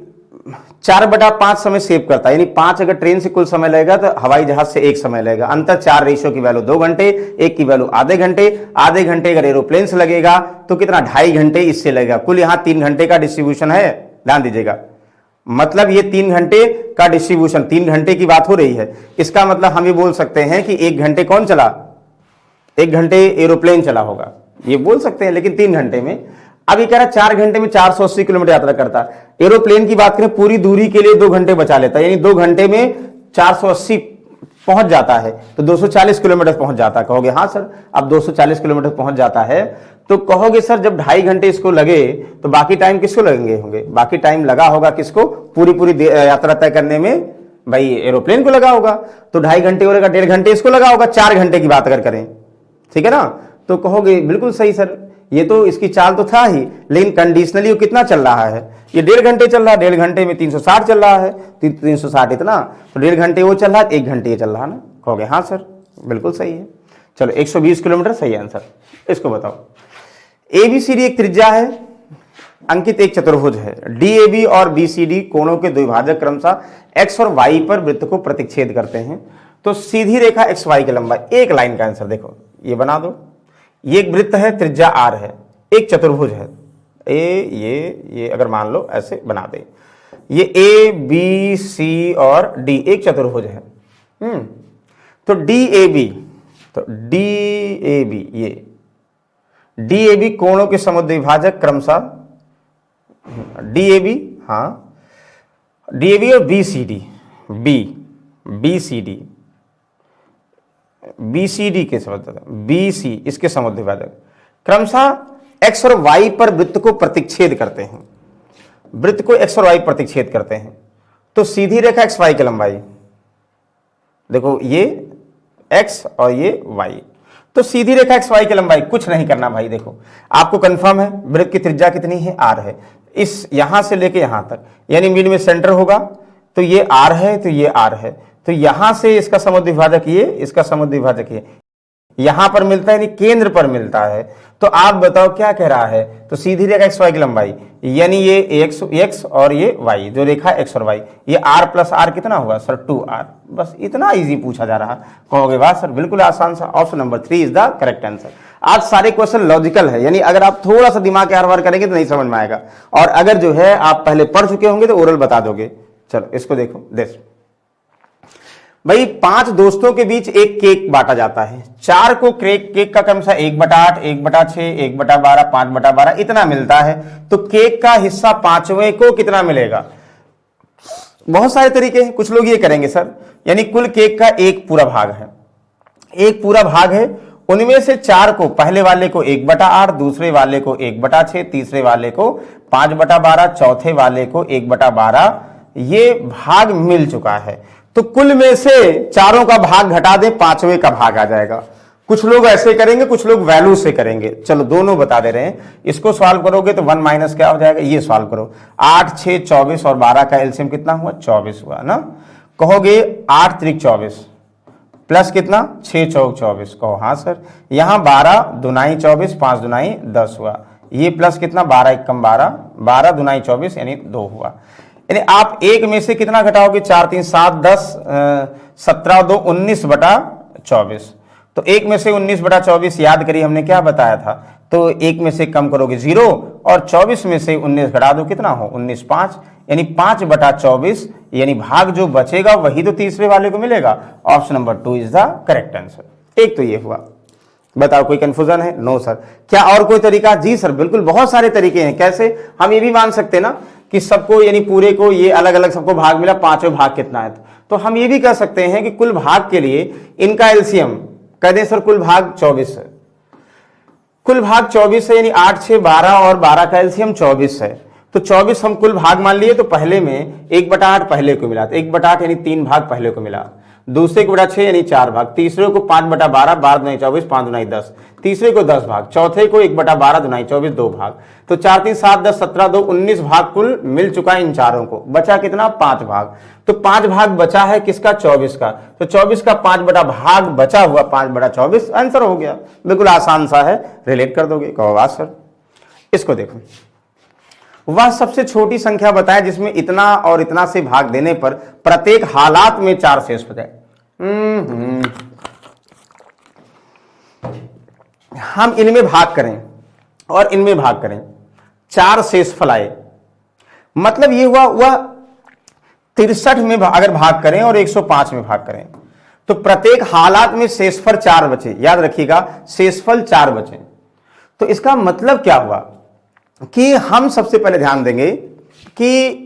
4/5 समय सेव करता है, यानी 5 अगर ट्रेन से कुल समय लगेगा तो हवाई जहाज से 1 समय लगेगा, अंतर 4 रेशियो की वैल्यू 2 घंटे, एक की वैल्यू आधे घंटे अगर एरोप्लेन से लगेगा तो कितना, 2.5 घंटे इससे लगेगा, कुल यहां 3 घंटे का डिस्ट्रीब्यूशन है, ध्यान दीजिएगा, मतलब ये 3 घंटे का डिस्ट्रीब्यूशन, 3 घंटे की बात हो रही है। इसका मतलब हम ये बोल सकते हैं कि 1 घंटे कौन चला, 1 घंटे एरोप्लेन चला होगा, ये बोल सकते हैं, लेकिन 3 घंटे में। अब ये कह रहा है 4 घंटे में 480 किलोमीटर यात्रा करता, एरोप्लेन की बात करें पूरी दूरी के लिए 2 घंटे बचा लेता है, यानी 2 घंटे में 480 पहुंच जाता है, तो 240 किलोमीटर पहुंच जाता है। कहोगे हाँ सर, अब 240 किलोमीटर पहुंच जाता है, तो कहोगे सर जब 2.5 घंटे इसको लगे तो बाकी टाइम किसको लगेंगे होंगे, बाकी टाइम लगा होगा किसको, पूरी यात्रा तय करने में भाई एरोप्लेन को लगा होगा, तो 2.5 घंटे और 1.5 घंटे इसको लगा होगा, 4 घंटे की बात अगर करें, ठीक है ना। तो कहोगे बिल्कुल सही सर, ये तो इसकी चाल तो था ही, लेकिन कंडीशनली वो कितना चल रहा है, ये 1.5 घंटे चल रहा है, 1.5 घंटे में 360 चल रहा है, 360 इतना, तो 1.5 घंटे वो चल रहा है, 1 घंटे ये चल रहा है ना। कहोगे हाँ सर बिल्कुल सही है, चलो 120 किलोमीटर सही आंसर। इसको बताओ, ABCD एक त्रिज्या है, अंकित एक चतुर्भुज है, DAB और BCD कोणों के द्विभाजक क्रमशः X और Y पर वृत्त को प्रतिच्छेद करते हैं, तो सीधी रेखा XY की लंबाई, एक लाइन का आंसर देखो, ये बना दो, ये एक वृत्त है, त्रिज्या R है, एक चतुर्भुज है, ये अगर मान लो ऐसे बना दे, ये A B C और D एक चतुर्भुज है, तो DAB ये DAB कोणों के समुद्विभाजक क्रमशः DAB, हाँ DAB और BCD के समुद्विभाजक, BC इसके समुद्विभाजक क्रमशः X और Y पर वृत्त को प्रतिच्छेद करते हैं, वृत्त को X और Y प्रतिच्छेद करते हैं, तो सीधी रेखा XY की लंबाई, देखो ये x और ये y, तो सीधी रेखा एक्स वाई की लंबाई, कुछ नहीं करना भाई। देखो आपको कंफर्म है वृत्त की त्रिज्या कितनी है, r है, इस यहां से लेके यहां तक, यानी मिड में सेंटर होगा, तो ये r है, तो ये r है, तो यहां से इसका समुद्विभाजक ये, इसका समुद्विभाजक ये, यहां पर मिलता है, यानी केंद्र पर मिलता है। तो आप बताओ क्या कह रहा है, तो सीधी रेखा एक्स वाई की लंबाई, यानी ये x और ये y, जो रेखा x और y, ये r प्लस r कितना हुआ सर, 2r। बस इतना इजी पूछा जा रहा। कहोगे वाह सर बिल्कुल आसान सा, option number 3 is the correct answer. आज सारे क्वेश्चन लॉजिकल है, यानी अगर आप थोड़ा सा दिमाग हर बार करेंगे तो नहीं समझ में आएगा, और अगर जो है आप पहले पढ़ चुके होंगे तो ओरल बता दोगे। चलो इसको देखो, देख भाई 5 दोस्तों के बीच एक केक बांटा जाता है, 4 को केक का क्रमशः 1/8, 1/6, 1/12, 5/12 इतना मिलता है, तो केक का हिस्सा 5वें को कितना मिलेगा। बहुत सारे तरीके हैं, कुछ लोग ये करेंगे सर, यानी कुल केक का एक पूरा भाग है, एक पूरा भाग है, उनमें से 4 को, पहले वाले को 1/8, दूसरे वाले को 1/6, तीसरे वाले को 5/12, चौथे वाले को 1/12, ये भाग मिल चुका है। तो कुल में से चारों का भाग घटा दे, 5वें का भाग आ जाएगा। कुछ लोग ऐसे करेंगे, कुछ लोग वैल्यू से करेंगे। चलो दोनों बता दे रहे हैं, इसको सॉल्व करोगे तो 1 माइनस क्या हो जाएगा, ये सॉल्व करो, 8, 6, 24 और 12 का एलसीएम कितना हुआ, 24 हुआ ना। कहोगे 8 त्रिक 24 प्लस कितना, 6 चौक 24, कहो हाँ सर। यहां 12 दुनाई 24, 5 दुनाई 10 हुआ, ये प्लस कितना, 12 एकम 12, 12 दुनाई 24 यानी 2 हुआ। यानी आप एक में से कितना घटाओगे, 4 3 7 10, 17 2 19/24, तो एक में से 19/24 याद करिए हमने क्या बताया था, तो एक में से कम करोगे 0, और 24 में से 19 घटा दो, कितना हो 19 5, यानी 5/24, यानी भाग जो बचेगा वही तो तीसरे वाले को मिलेगा। Option number 2 is the correct answer. एक तो ये हुआ, बताओ कोई कंफ्यूजन है, नो सर। क्या और कोई तरीका, जी सर बिल्कुल बहुत सारे तरीके हैं। कैसे, हम ये भी मान सकते ना कि सबको, यानी पूरे को ये अलग अलग सबको भाग मिला, 5वें भाग कितना है, तो हम ये भी कह सकते हैं कि कुल भाग के लिए इनका एलसीएम कह दें सर, कुल भाग 24 है, कुल भाग 24 है, यानी 8 6 12 और 12 का एलसीएम 24 है, तो 24 हम कुल भाग मान लिए, तो पहले में 1/8 पहले को मिला, तो 1/8 यानी 3 भाग पहले को मिला, दूसरे को 6 यानी 4 भाग, तीसरे को 5/12, 12 दुनाई 24, 5 दुनाई 10, तीसरे को 10 भाग, चौथे को 1/12 दुनाई 24 2 भाग, तो 4 3 7 10 17 2 19 भाग कुल मिल चुका है इन चारों को। बचा कितना, 5 भाग, तो 5 भाग बचा है किसका, 24 का, तो 24 का 5/भाग बचा हुआ 5/24 आंसर हो गया। बिल्कुल आसान सा है, रिलेट कर दोगे, कहो वाह सर। इसको देखो, वह सबसे छोटी संख्या बताए जिसमें इतना और इतना से भाग देने पर प्रत्येक हालात में 4 शेष बचाए। हम इनमें भाग करें और इनमें भाग करें, 4 शेषफल आए, मतलब ये हुआ वह 63 में अगर भाग करें और 105 में भाग करें, तो प्रत्येक हालात में शेषफल 4 बचे। याद रखिएगा, शेषफल 4 बचे। तो इसका मतलब क्या हुआ कि हम सबसे पहले ध्यान देंगे कि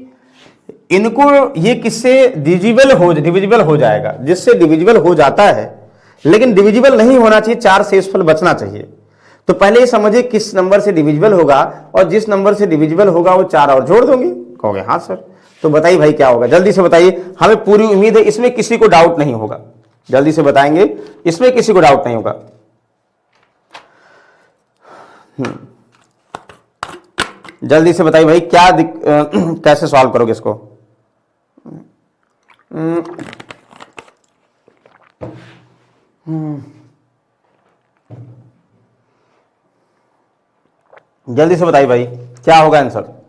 इनको ये किससे डिविजिबल हो जाएगा, जिससे डिविजिबल हो जाता है, लेकिन डिविजिबल नहीं होना चाहिए, 4 शेषफल बचना चाहिए। तो पहले ये समझिए किस नंबर से डिविजिबल होगा, और जिस नंबर से डिविजिबल होगा वो 4 और जोड़ दोगे। कहोगे हाँ सर, तो बताइए भाई क्या होगा, जल्दी से बताइए, हमें पूरी उम्मीद है इसमें किसी को डाउट नहीं होगा, जल्दी से बताएंगे, इसमें किसी को डाउट नहीं होगा। जल्दी से बताइए भाई क्या कैसे सॉल्व करोगे इसको। जल्दी से बताइए भाई क्या होगा आंसर।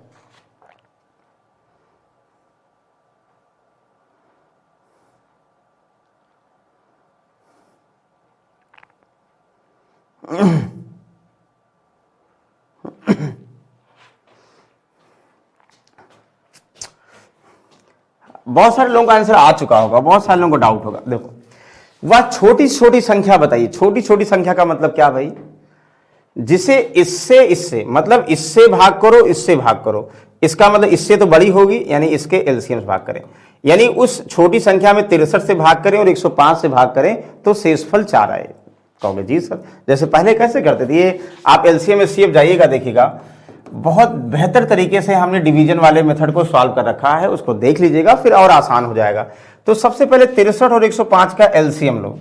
बहुत सारे लोगों का आंसर आ चुका होगा, बहुत सारे लोगों को डाउट होगा। देखो, वह छोटी छोटी संख्या बताइए, छोटी छोटी संख्या का मतलब क्या भाई, जिसे इससे मतलब इससे भाग करो, इससे भाग करो, इसका मतलब इससे तो बड़ी होगी, यानी इसके एलसीएम से भाग करें, यानी उस छोटी संख्या में 63 से भाग करें और 105 से भाग करें तो शेषफल 4 आए। कहोगे जी सर, जैसे पहले कैसे करते थे, ये आप एलसीएम एचसीएफ जाइएगा, देखिएगा बहुत बेहतर तरीके से हमने डिवीजन वाले मेथड को सॉल्व कर रखा है, उसको देख लीजिएगा, फिर और आसान हो जाएगा। तो सबसे पहले 63 और 105 का एलसीएम लो,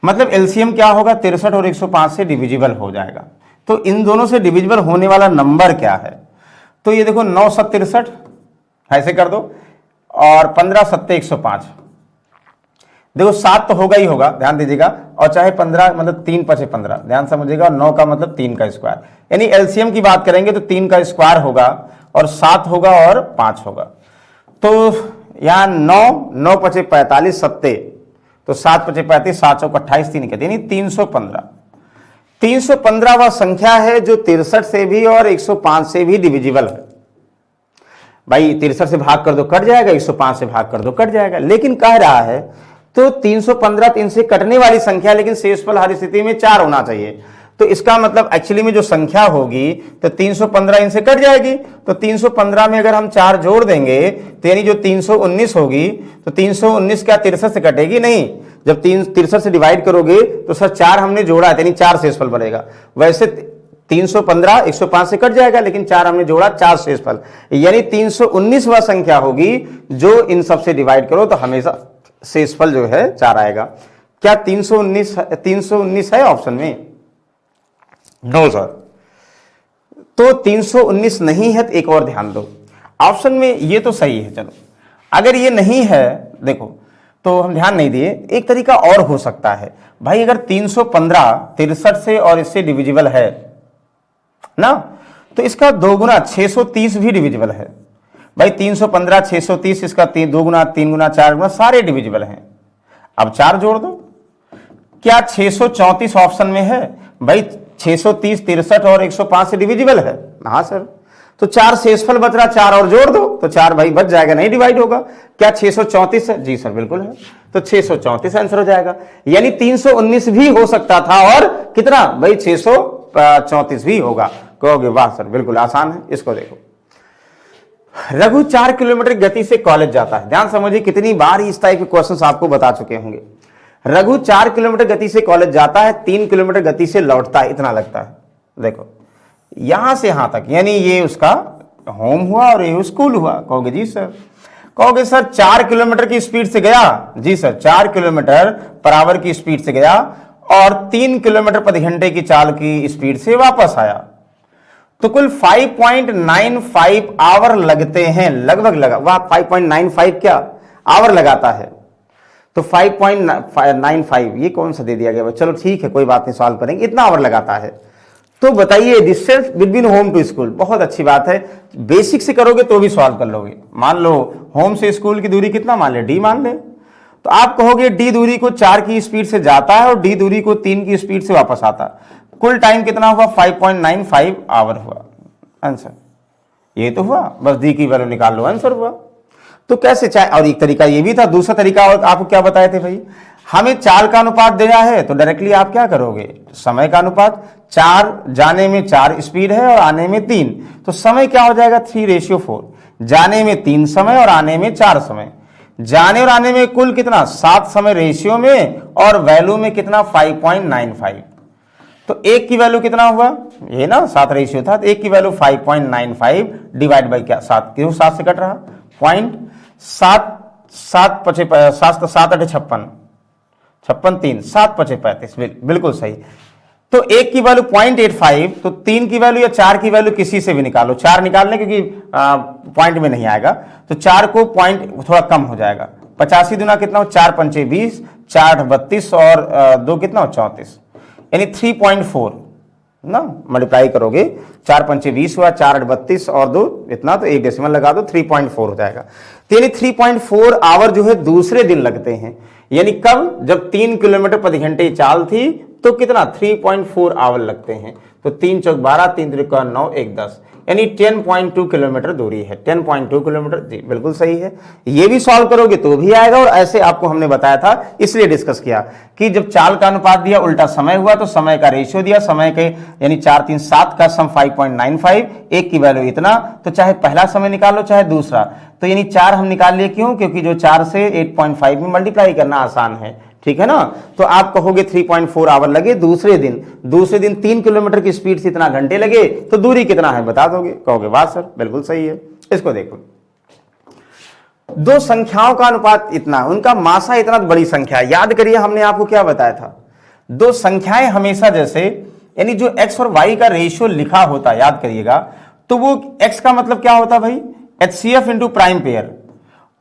मतलब एलसीएम क्या होगा, 63 और 105 से डिविजिबल हो जाएगा। तो इन दोनों से डिविजिबल होने वाला नंबर क्या है, तो ये देखो 9 7 63 ऐसे कर दो, और 15 7 105, देखो 7 तो होगा ही होगा, ध्यान दीजिएगा, और चाहे 15 मतलब 3 5 15, ध्यान समझिएगा, 9 का मतलब 3 का स्क्वायर, यानी एलसीएम की बात करेंगे तो 3 का स्क्वायर होगा और 7 होगा और 5 होगा। तो यहाँ 9 5 45 सत्ते, तो 7 5 35, 7 चौक 28, 3 कहते यानी 315। 315 वह संख्या है जो 63 से भी और 105 से भी डिविजिबल है। भाई 63 से भाग कर दो कट जाएगा, 105 से भाग कर दो कट जाएगा, लेकिन कह रहा है तो 315 3 से कटने वाली संख्या, लेकिन शेषफल हर स्थिति में 4 होना चाहिए। तो इसका मतलब एक्चुअली में जो संख्या होगी तो 315 इनसे कट जाएगी, तो 315 में अगर हम 4 जोड़ देंगे तो यानी जो 319 होगी, तो 319 क्या 63 से कटेगी नहीं, जब 63 से डिवाइड करोगे तो सर 4 हमने जोड़ा है, यानी 4 शेषफल बनेगा। वैसे 315 105 से कट जाएगा, लेकिन 4 हमने जोड़ा, 4 शेषफल, यानी 319 वह संख्या होगी जो इन सब से डिवाइड करो तो हमेशा शेषफल जो है 4 आएगा। क्या 319 है ऑप्शन में? No sir. तो 319 नहीं है तो एक और ध्यान दो, ऑप्शन में ये तो सही है, चलो अगर ये नहीं है देखो तो हम ध्यान नहीं दिए, एक तरीका और हो सकता है भाई, अगर 315 63 से और इससे डिविजिबल है ना, तो इसका 2 गुना 630 भी डिविजिबल है। भाई 315 630, इसका 2 गुना 3 गुना 4 गुना सारे डिविजिबल हैं। अब 4 जोड़ दो, क्या 634 ऑप्शन में है? भाई 630 63 और 105 से डिविजिबल है, हाँ सर। तो 4 शेषफल बच रहा, 4 और जोड़ दो तो 4 भाई बच जाएगा, नहीं डिवाइड होगा। क्या 634 है? जी सर बिल्कुल है, तो 634 आंसर हो जाएगा। यानी 319 भी हो सकता था और कितना भाई 634 भी होगा। कहोगे वाह सर बिल्कुल आसान है। इसको देखो, रघु 4 किलोमीटर गति से कॉलेज जाता है। ध्यान समझिए, कितनी बार इस टाइप के क्वेश्चंस आपको बता चुके होंगे। रघु 4 किलोमीटर गति से कॉलेज जाता है, 3 किलोमीटर गति से लौटता है, इतना लगता है। देखो यहां से यहां तक, यानी ये उसका होम हुआ और ये स्कूल हुआ। कहोगे जी सर, कहोगे सर 4 किलोमीटर की स्पीड से गया। जी सर, 4 किलोमीटर पर आवर की स्पीड से गया और 3 किलोमीटर प्रति घंटे की चाल की स्पीड से वापस आया, तो कुल 5.95 आवर लगते हैं, लगभग लगा वह 5.95 क्या आवर लगाता है। तो 5.95 ये कौन सा दे दिया गया? चलो ठीक है, कोई बात नहीं, सॉल्व करेंगे। इतना आवर लगाता है। तो बताइए distance between home to school, बहुत अच्छी बात है, बेसिक से करोगे तो भी सॉल्व कर लोगे। मान लो होम से स्कूल की दूरी कितना मान ले, डी मान ले, तो आप कहोगे डी दूरी को 4 की स्पीड से जाता है और डी दूरी को 3 की स्पीड से वापस आता है। कुल टाइम कितना हुआ? 5.95 आवर हुआ आंसर। ये तो हुआ, बस डी की वैल्यू निकाल लो, आंसर हुआ। तो कैसे चाहे, और एक तरीका ये भी था, दूसरा तरीका और आपको क्या बताए थे भाई, हमें चाल का अनुपात दिया है तो डायरेक्टली आप क्या करोगे, समय का अनुपात। 4 जाने में 4 स्पीड है और आने में 3, तो समय क्या हो जाएगा 3:4। जाने में 3 समय और आने में 4 समय, जाने और आने में कुल कितना 7 समय रेशियो में, और वैल्यू में कितना 5.95। तो एक की वैल्यू कितना हुआ, ये ना 7 रेशियो था, तो एक की वैल्यू 5.95 डिवाइड बाई क्या 7, क्यों 7 से कट रहा, 0.7 5 7 7 8 56 56 3 7 5 35, बिल्कुल सही। तो एक की वैल्यू 0.85, तो 3 की वैल्यू या 4 की वैल्यू किसी से भी निकालो, 4 निकाल लें क्योंकि पॉइंट में नहीं आएगा, तो 4 को पॉइंट थोड़ा कम हो जाएगा। 85 दुना कितना हो, 4 पंचे 20, 4 32 और 2 कितना हो 34, यानी 3.4 ना, मल्टीप्लाई करोगे 4 पंचे 20 हुआ, 4 8 32 और 2 इतना, तो एक डेसिमल लगा दो, 3.4 हो जाएगा। तो यानी 3.4 आवर जो है दूसरे दिन लगते हैं। यानी कब, जब 3 किलोमीटर प्रति घंटे चाल थी तो कितना 3.4 आवर लगते हैं। तो 3 चौक 12, 3 त्रिका 9, 1 10, यानी 10.2 किलोमीटर दूरी है। 10.2 किलोमीटर, जी बिल्कुल सही है। ये भी सॉल्व करोगे तो भी आएगा, और ऐसे आपको हमने बताया था, इसलिए डिस्कस किया कि जब चाल का अनुपात दिया, उल्टा समय हुआ, तो समय का रेशियो दिया, समय के यानी 4 3 7 का सम 5.95, एक की वैल्यू इतना, तो चाहे पहला समय निकालो चाहे दूसरा, तो यानी 4 हम निकाल लिए, क्यों, क्योंकि जो 4 से 8.5 में मल्टीप्लाई करना आसान है। ठीक है ना। तो आप कहोगे 3.4 आवर लगे दूसरे दिन 3 किलोमीटर की स्पीड से इतना घंटे लगे, तो दूरी कितना है बता दोगे, कहोगे वाह सर बिल्कुल सही है। इसको देखो, दो संख्याओं का अनुपात इतना, उनका मासा इतना बड़ी संख्या, याद करिए हमने आपको क्या बताया था, दो संख्याएं हमेशा जैसे, यानी जो x और y का रेशियो लिखा होता है, याद करिएगा, तो वो x का मतलब क्या होता भाई, HCF इंटू प्राइम पेयर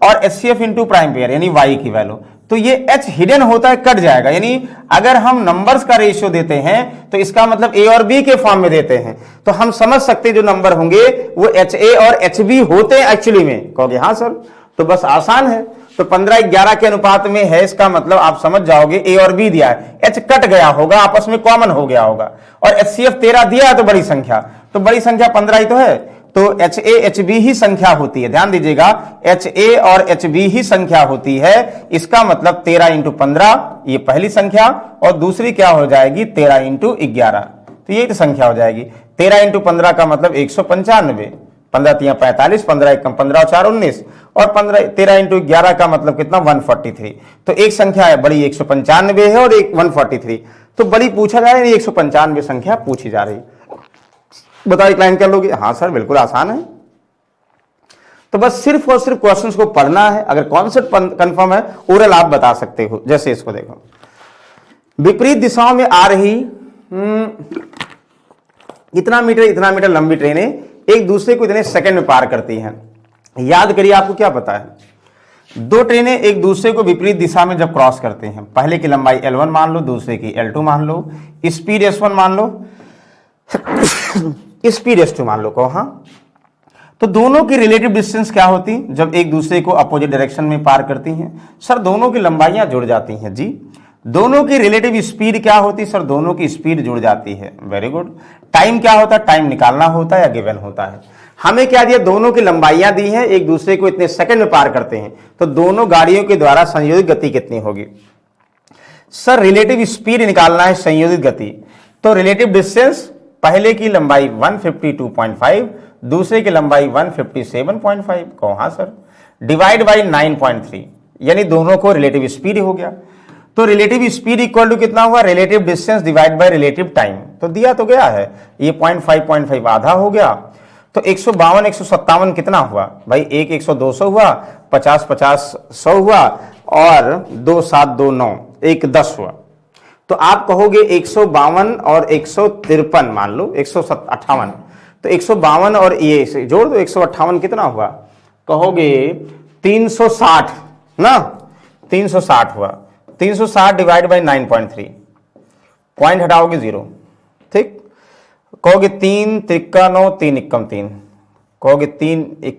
और HCF इंटू प्राइम पेयर यानी y की वैल्यू, तो ये h हिडन होता है, कट जाएगा। यानी अगर हम नंबर्स का रेशियो देते हैं तो इसका मतलब a और b के फॉर्म में देते हैं, तो हम समझ सकते हैं जो नंबर होंगे वो HA और HB होते हैं एक्चुअली में, कहोगे हाँ सर, तो बस आसान है। तो 15:11 के अनुपात में है, इसका मतलब आप समझ जाओगे a और b दिया है, h कट गया होगा, आपस में कॉमन हो गया होगा, और HCF 13 दिया है, तो बड़ी संख्या, तो बड़ी संख्या 15 ही तो है, तो HA HB ही संख्या होती है, ध्यान दीजिएगा, HA और HB ही संख्या होती है। इसका मतलब 13 इंटू 15 ये पहली संख्या, और दूसरी क्या हो जाएगी 13 इंटू 11, तो ये तो संख्या हो जाएगी। 13 इंटू 15 का मतलब 195, 15 3 45, 15 1 15 और 4 19, और 13 इंटू 11 का मतलब कितना 143। तो एक संख्या है बड़ी 195 है और एक 143, तो बड़ी पूछा जा रहा है 195 संख्या पूछी जा रही। बताओ एक लाइन कर लोगे, हाँ सर बिल्कुल आसान है। तो बस सिर्फ और सिर्फ क्वेश्चंस को पढ़ना है, अगर कॉन्सेप्ट कंफर्म है ओरल आप बता सकते हो। जैसे इसको देखो, विपरीत दिशाओं में आ रही इतना मीटर लंबी ट्रेनें एक दूसरे को इतने सेकंड में पार करती हैं। याद करिए आपको क्या पता है, दो ट्रेनें एक दूसरे को विपरीत दिशा में जब क्रॉस करते हैं, पहले की लंबाई L1 मान लो, दूसरे की L2 मान लो, स्पीड S1 मान लो, स्पीड S2 मान लो, कहो हाँ, तो दोनों की रिलेटिव डिस्टेंस क्या होती जब एक दूसरे को अपोजिट डायरेक्शन में पार करती हैं? सर दोनों की लंबाइयां जुड़ जाती हैं जी। दोनों की रिलेटिव स्पीड क्या होती? सर दोनों की स्पीड जुड़ जाती है। Very good. टाइम क्या होता है? टाइम निकालना होता है या गिवन होता है? हमें क्या दिया? दोनों की लंबाइयां दी हैं, एक दूसरे को इतने सेकंड में पार करते हैं, तो दोनों गाड़ियों के द्वारा संयोजित गति कितनी होगी? सर रिलेटिव स्पीड निकालना है, संयोजित गति, तो रिलेटिव डिस्टेंस, पहले की लंबाई 152.5, दूसरे की लंबाई 157.5, कहो हाँ सर, डिवाइड बाई 9.3, यानी दोनों को रिलेटिव स्पीड हो गया। तो रिलेटिव स्पीड इक्वल टू कितना हुआ? Relative distance divide by relative time, तो दिया तो गया है, ये 0.5 आधा हो गया, तो 152 157 कितना हुआ भाई? 1 100 200 हुआ, 50 50 100 हुआ, और 2 7 2 9, 1 10 हुआ। तो आप कहोगे 152 और 153 मान लो 158, तो 152 और ये से जोड़ दो, 158 कितना हुआ? कहोगे 360 ना, 360 हुआ। 360 डिवाइड बाई 9.3, पॉइंट हटाओगे 0, ठीक। कहोगे 3 3 9, 3 1 3, कहोगे 3 1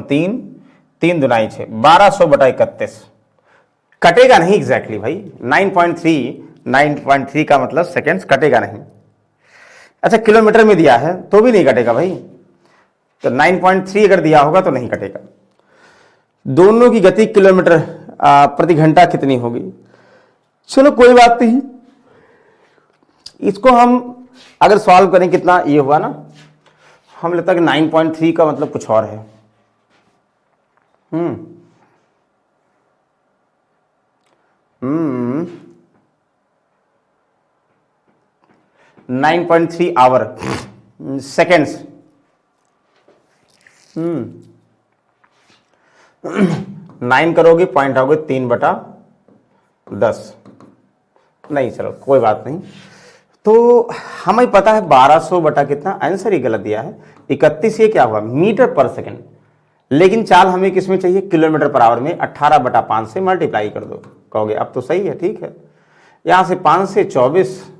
3, 3 दुनाई 6, 1200/31, कटेगा नहीं एग्जैक्टली भाई। 9.3 का मतलब सेकेंड्स, कटेगा नहीं। अच्छा किलोमीटर में दिया है तो भी नहीं कटेगा भाई, तो 9.3 अगर दिया होगा तो नहीं कटेगा। दोनों की गति किलोमीटर प्रति घंटा कितनी होगी? चलो कोई बात नहीं, इसको हम अगर सॉल्व करें, कितना ये हुआ ना, हम लगता है कि 9.3 का मतलब कुछ और है। 9.3 आवर सेकेंड्स, 9 करोगे पॉइंट आओगे 3/10, नहीं चलो कोई बात नहीं। तो हमें पता है 1200 बटा कितना, आंसर ही गलत दिया है 31, ये क्या हुआ? मीटर पर सेकंड, लेकिन चाल हमें किसमें चाहिए? किलोमीटर पर आवर में। 18/5 से मल्टीप्लाई कर दो, कहोगे अब तो सही है, ठीक है। यहां से 5 से 24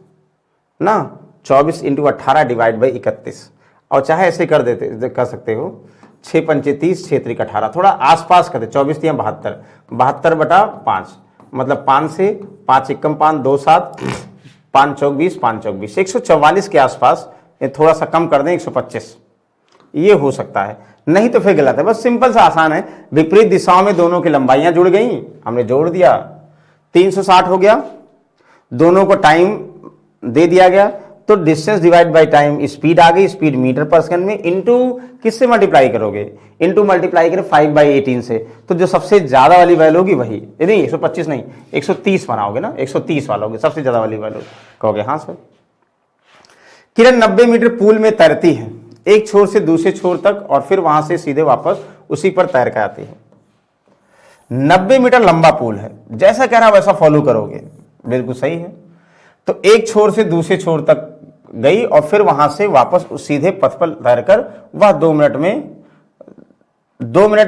ना, 24 इंटू 18 डिवाइड बाई 31, और चाहे ऐसे कर सकते हो 6 पंचे 30, 6 त्रिक 18, थोड़ा आसपास करते, 24 3 72, 72/5, मतलब 5 से 5 1 5, 2 7, 5 चौक 20, 5 चौक 20, 144 के आसपास, थोड़ा सा कम कर दें 125, ये हो सकता है, नहीं तो फिर गलत है। बस सिंपल सा आसान है, विपरीत दिशाओं में दोनों की लंबाइयां जुड़ गई, हमने जोड़ दिया, 360 हो गया, दोनों को टाइम दे दिया गया, तो distance divide by time, speed आ गई, स्पीड मीटर पर सेकंड में, इनटू किससे मल्टीप्लाई करोगे, इनटू मल्टीप्लाई करें 5/18 से, तो जो सबसे ज्यादा वाली वैल्यू होगी वही, नहीं 125 नहीं 130 बनाओगे ना, 130 वाला होगी सबसे ज्यादा वाली वैल्यू, कहोगे हाँ सर। किरण 90 मीटर पूल में तैरती है, एक छोर से दूसरे छोर तक और फिर वहां से सीधे वापस उसी पर तैर कर आती है। 90 मीटर लंबा पूल है, जैसा कह रहा वैसा फॉलो करोगे, बिल्कुल सही है। तो एक छोर से दूसरे छोर तक गई और फिर वहां से वापस सीधे पथ पर तैरकर वह 2 मिनट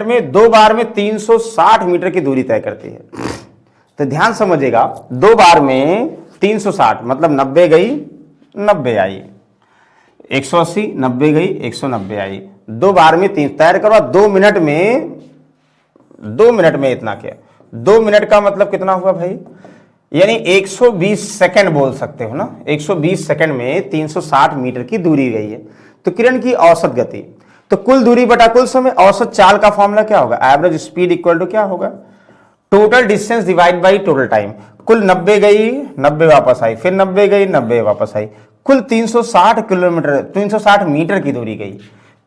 में 2 बार में 360 मीटर की दूरी तय करती है। तो ध्यान समझिएगा, 2 बार में 360 मतलब 90 गई 90 आई, 180 90 गई 190 आई, 2 बार में 3 तैर करो 2 मिनट में इतना क्या, 2 मिनट का मतलब कितना हुआ भाई, यानी 120 सेकंड बोल सकते हो ना, 120 सेकंड में 360 मीटर की दूरी गई है। तो किरण की औसत गति, तो कुल दूरी बटा कुल समय, औसत चाल का फॉर्मूला क्या होगा, एवरेज स्पीड इक्वल टू क्या होगा, total distance divide by total time. कुल 90 गई 90 वापस आई, फिर 90 गई 90 वापस आई, कुल 360 किलोमीटर 360 मीटर की दूरी गई,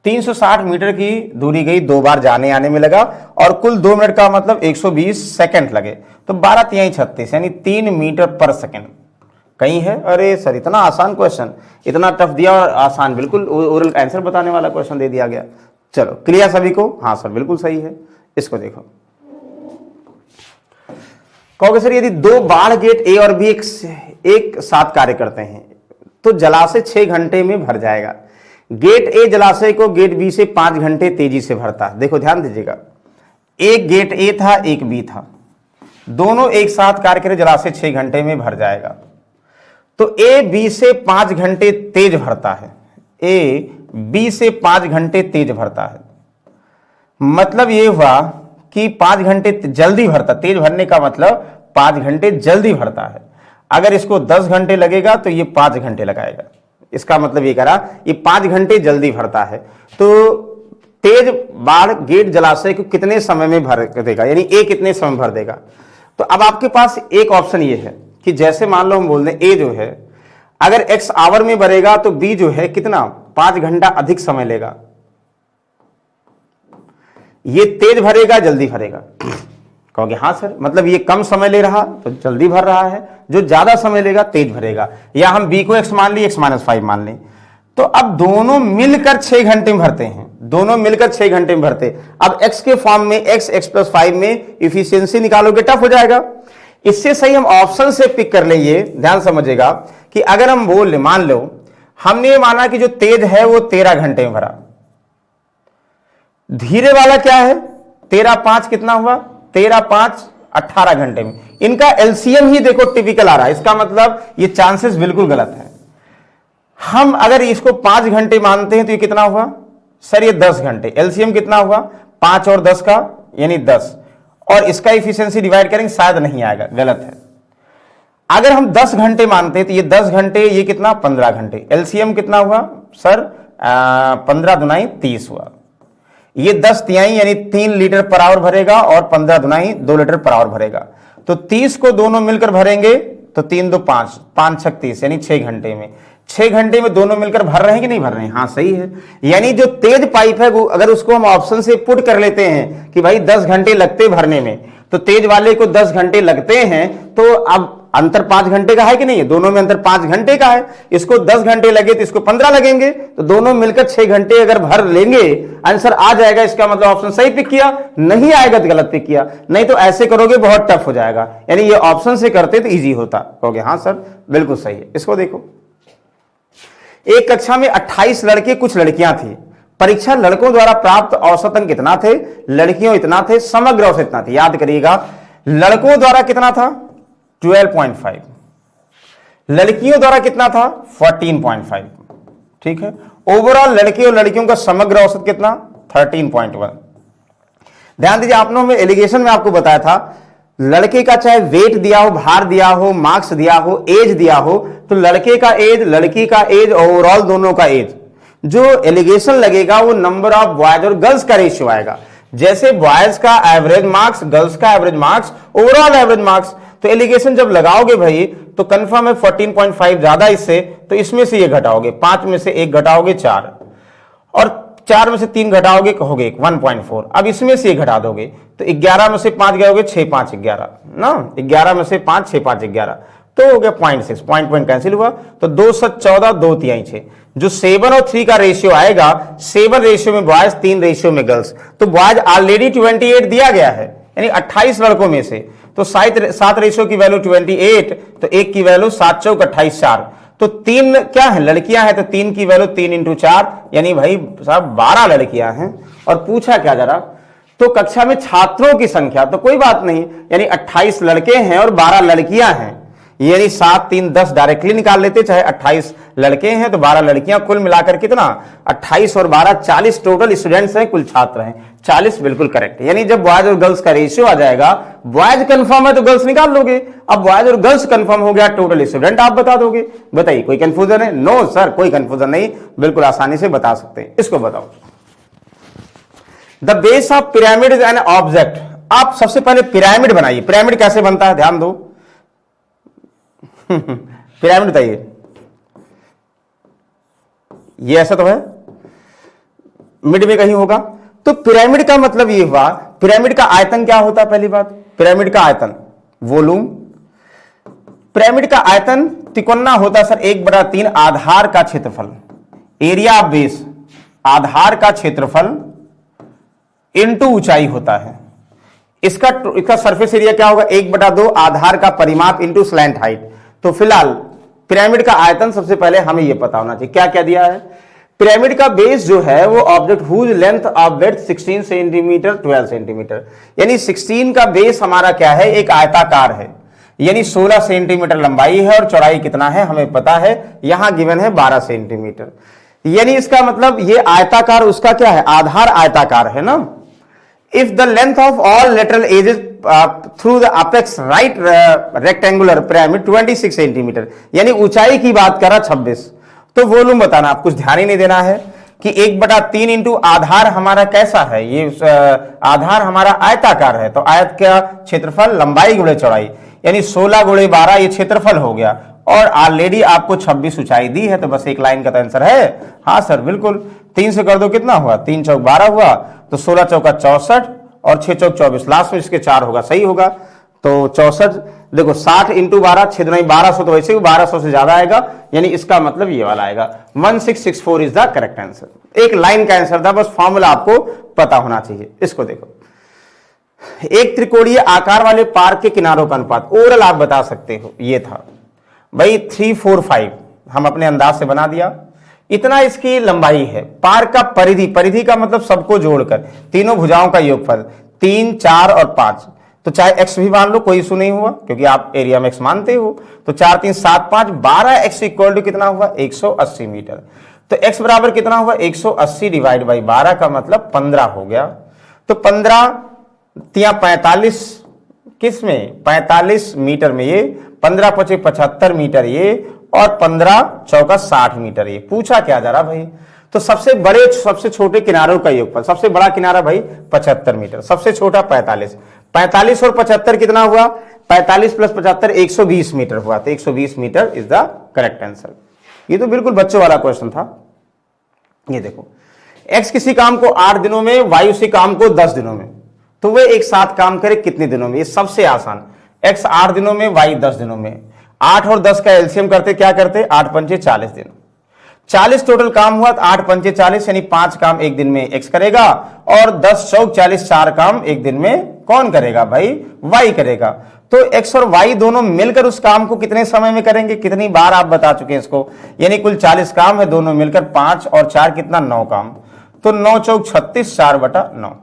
360 मीटर की दूरी गई, 2 बार जाने आने में लगा और कुल 2 मिनट का मतलब 120 सेकंड लगे, तो 12 तिहाई 36 यानी 3 मीटर पर सेकंड कहीं है। अरे सर इतना आसान क्वेश्चन, इतना टफ दिया और आसान, बिल्कुल ओरल आंसर बताने वाला क्वेश्चन दे दिया गया। चलो क्लियर सभी को, हाँ सर बिल्कुल सही है। इसको देखो, कहोगे सर यदि 2 बाढ़ गेट ए और बी एक साथ कार्य करते हैं तो जलाशय 6 घंटे में भर जाएगा। गेट ए जलाशय को गेट बी से 5 घंटे तेजी से भरता है। देखो ध्यान दीजिएगा, एक गेट ए था एक बी था, दोनों एक साथ कार्य करें, जलाशय 6 घंटे में भर जाएगा। तो ए बी से 5 घंटे तेज भरता है, ए बी से 5 घंटे तेज भरता है, मतलब ये हुआ कि 5 घंटे जल्दी भरता, तेज भरने का मतलब 5 घंटे जल्दी भरता है। अगर इसको 10 घंटे लगेगा तो ये 5 घंटे लगाएगा, इसका मतलब ये करा ये 5 घंटे जल्दी भरता है। तो तेज बाढ़ गेट जलाशय को कितने समय में भर देगा, यानी ए कितने समय भर देगा। तो अब आपके पास एक ऑप्शन ये है कि जैसे मान लो हम बोल दें ए जो है अगर x आवर में भरेगा तो बी जो है कितना 5 घंटा अधिक समय लेगा, ये तेज भरेगा जल्दी भरेगा। कहोगे हाँ सर, मतलब ये कम समय ले रहा तो जल्दी भर रहा है, जो ज्यादा समय लेगा तेज भरेगा। या हम बी को x मान ली, x-5 मान लें, तो अब दोनों मिलकर 6 घंटे में भरते हैं, दोनों मिलकर 6 घंटे में भरते। अब x के फॉर्म में x+5 में इफिशियंसी निकालोगे टफ हो जाएगा। इससे सही हम ऑप्शन से पिक कर लेंगे। ध्यान समझिएगा कि अगर हम बोल ले, मान लो हमने ये माना कि जो तेज है वो 13 घंटे में भरा, धीरे वाला क्या है 13×5 कितना हुआ, 13×5 18 घंटे में। इनका एलसीएम ही देखो टिपिकल आ रहा है, इसका मतलब ये चांसेस बिल्कुल गलत है। हम अगर इसको 5 घंटे मानते हैं तो ये कितना हुआ सर, ये 10 घंटे। एलसीएम कितना हुआ 5 और 10 का यानी 10, और इसका इफिशियंसी डिवाइड करेंगे शायद नहीं आएगा, गलत है। अगर हम 10 घंटे मानते हैं तो ये 10 घंटे, ये कितना 15 घंटे। एलसीएम कितना हुआ सर 15 दुनाई 30 हुआ। ये 10 तिहाई यानी 3 लीटर पर आवर भरेगा और 15 दुनाई 2 लीटर पर आवर भरेगा। तो 30 को दोनों मिलकर भरेंगे तो 3 2 5 5 6 30 यानी 6 घंटे में। 6 घंटे में दोनों मिलकर भर रहे हैं कि नहीं भर रहे हैं, हाँ सही है। यानी जो तेज पाइप है वो अगर उसको हम ऑप्शन से पुट कर लेते हैं कि भाई 10 घंटे लगते भरने में, तो तेज वाले को 10 घंटे लगते हैं, तो अब अंतर 5 घंटे का है कि नहीं है, दोनों में अंतर 5 घंटे का है। इसको 10 घंटे लगे तो इसको 15 लगेंगे, तो दोनों मिलकर 6 घंटे अगर भर लेंगे आंसर आ जाएगा। इसका मतलब ऑप्शन सही पिक किया, नहीं आएगा तो गलत पिक किया। नहीं तो ऐसे करोगे बहुत टफ हो जाएगा, यानी ये ऑप्शन से करते तो इजी होता। कहोगे हाँ सर बिल्कुल सही है। इसको देखो, एक कक्षा में 28 लड़के कुछ लड़कियां थी। परीक्षा लड़कों द्वारा प्राप्त औसत अंक कितना थे, लड़कियों इतना थे, समग्र औसत इतना थे। याद करिएगा लड़कों द्वारा कितना था 12.5, लड़कियों द्वारा कितना था 14.5, ठीक है। ओवरऑल लड़के और लड़कियों का समग्र औसत कितना 13.1। ध्यान दीजिए, आपने हमें एलिगेशन में आपको बताया था लड़के का चाहे वेट दिया हो, भार दिया हो, मार्क्स दिया हो, एज दिया हो, तो लड़के का एज, लड़की का एज, ओवरऑल दोनों का एज, जो एलिगेशन लगेगा वो नंबर ऑफ बॉयज और गर्ल्स का रेशियो आएगा। जैसे बॉयज का एवरेज मार्क्स, गर्ल्स का average marks, overall average marks. तो एलिगेशन जब लगाओगे भाई तो कंफर्म है 14.5 ज्यादा इससे, तो इसमें से ये घटाओगे, 5 में से 1 घटाओगे 4, और 4 में से 3 घटाओगे हो गए 1.4। अब इसमें से ये घटा दोगे तो 11 में से 5 गए, 6 5 11 ना, 11 में से 5 6 5 11, तो हो गया 0.6, पॉइंट कैंसिल हुआ, तो 2 7 14 2 3 6। जो 7 और 3 का रेशियो आएगा, 7 रेशियो में बॉयज, 3 रेशियो में गर्ल्स, तो बॉयज ऑलरेडी 28 दिया गया है, यानी 28 लड़कों में से, तो 7 रेशियो की वैल्यू 28, तो 1 की वैल्यू 7 चौक 28 4, तो 3 क्या है, लड़कियां हैं, तो 3 की वैल्यू 3 इंटू 4, यानी भाई साहब 12 लड़कियां हैं। और पूछा क्या जरा, तो कक्षा में छात्रों की संख्या, तो कोई बात नहीं, यानी 28 लड़के हैं और 12 लड़कियां हैं, यानी 7 3 10 डायरेक्टली निकाल लेते, चाहे 28 लड़के हैं तो 12 लड़कियां, कुल मिलाकर कितना 28 और 12 40 टोटल स्टूडेंट्स हैं, कुल छात्र हैं 40, बिल्कुल करेक्ट। यानी जब बॉयज और गर्ल्स का रेशियो आ जाएगा, बॉयज कंफर्म है तो गर्ल्स निकाल लोगे, अब बॉयज और गर्ल्स कंफर्म हो गया, टोटल स्टूडेंट आप बता दोगे। बताइए कोई कंफ्यूजन है? नो सर, कोई कंफ्यूजन नहीं, बिल्कुल आसानी से बता सकते हैं। इसको बताओ, the base of pyramid is an object. आप सबसे पहले पिरामिड बनाइए। पिरामिड कैसे बनता है, ध्यान दो। पिरामिड बताइए, ये ऐसा तो है, मिड में कहीं होगा, तो पिरामिड का मतलब ये हुआ, पिरामिड का आयतन क्या होता है? पहली बात, पिरामिड का आयतन वॉल्यूम, पिरामिड का आयतन तिकोना होता है सर 1/3 आधार का क्षेत्रफल, एरिया ऑफ बेस, आधार का क्षेत्रफल इनटू ऊंचाई होता है। इसका सरफेस एरिया क्या होगा? 1/2 आधार का परिमाप इनटू स्लैंट हाइट। तो फिलहाल पिरामिड का आयतन सबसे पहले हमें यह पता होना चाहिए, क्या क्या दिया है। पिरामिड का बेस जो है वो object whose length of breadth 16 centimetre 12 centimetre, यानी 16 का बेस हमारा क्या है? एक आयताकार है, यानी 16 सेंटीमीटर लंबाई है, और चौड़ाई कितना है हमें पता है, यहां गिवन है 12 सेंटीमीटर, यानी इसका मतलब ये आयताकार, उसका क्या है? आधार आयताकार है ना। If the length of all lateral edges through the apex right rectangular pyramid 26 centimetre, यानी ऊंचाई की बात करा 26, तो वॉल्यूम बताना, आप कुछ ध्यान ही नहीं देना है कि 1/3 इंटू आधार हमारा कैसा है, ये आधार हमारा आयताकार है, तो आयत का क्षेत्रफल लंबाई गुणे चौड़ाई, यानी 16 गुणे 12 ये क्षेत्रफल हो गया, और ऑलरेडी आपको 26 ऊंचाई दी है, तो बस एक लाइन का तो आंसर है। हाँ सर बिल्कुल, 3 से कर दो, कितना हुआ? 3 चौक 12 हुआ, तो 16 चौका 64 और 6 चौक 24, लास्ट में इसके 4 होगा, सही होगा। तो 64 देखो 60 इंटू 12 6 नहीं 1200, तो वैसे ही 1200 से ज्यादा आएगा, यानी इसका मतलब ये वाला आएगा 1664 इज द करेक्ट आंसर। एक लाइन का आंसर था, बस फॉर्मूला आपको पता होना चाहिए। इसको देखो, एक त्रिकोणीय आकार वाले पार्क के किनारों का अनुपात, ओरल आप बता सकते हो, ये था भाई 3 4 5, हम अपने अंदाज से बना दिया, इतना इसकी लंबाई है। पार्क का परिधि, परिधि का मतलब सबको जोड़कर, तीनों भुजाओं का योगफल 3 4 और 5, तो चाहे x भी मान लो, कोई इशू नहीं हुआ, क्योंकि आप एरिया में x मानते हो। तो 4 3 7 5 12x इक्वल टू कितना हुआ? 180 मीटर। तो x बराबर कितना हुआ? 180 डिवाइड बाई 12 का मतलब 15 हो गया। तो 15 तिया 45, किस में? 45 मीटर में ये, 15 5 75 मीटर ये, और 15 चौका 60 मीटर ये। पूछा क्या जरा भाई? तो सबसे बड़े सबसे छोटे किनारों का योगफल, सबसे बड़ा किनारा भाई 75 मीटर, सबसे छोटा 45, 45 और 75 कितना हुआ? 45 प्लस 75 120 मीटर हुआ, तो 120 metre is the correct answer. ये तो बिल्कुल बच्चों वाला क्वेश्चन था। ये देखो, x किसी काम को 8 दिनों में, y उसी काम को 10 दिनों में, तो वे एक साथ काम करे कितने दिनों में? ये सबसे आसान, x 8 दिनों में, y 10 दिनों में। 8 और 10 का एलसीएम करते, क्या करते? 8 पंचे 40 दिन, 40 टोटल काम हुआ, तो 8 पंचे 40, यानी 5 काम एक दिन में x करेगा, और 10 चौक 40, 4 काम एक दिन में कौन करेगा भाई? y करेगा। तो x और y दोनों मिलकर उस काम को कितने समय में करेंगे? कितनी बार आप बता चुके हैं इसको, यानी कुल 40 काम है, दोनों मिलकर 5 और 4 कितना? 9 काम, तो 9 चौक 36, 4/9,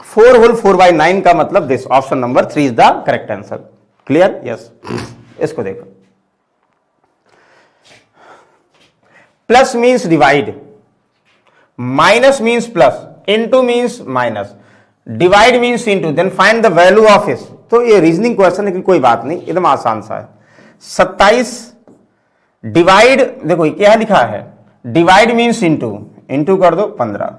4 होल 4/9 का मतलब this, option number 3 is the correct answer. Clear? Yes. इसको देखो, plus means divide, minus means plus, into means minus, divide means into, then find the value of इस। तो ये रीजनिंग क्वेश्चन, लेकिन कोई बात नहीं, एकदम आसान सा है। 27 डिवाइड, देखो ये क्या लिखा है? डिवाइड मीन्स इनटू, इनटू कर दो 15,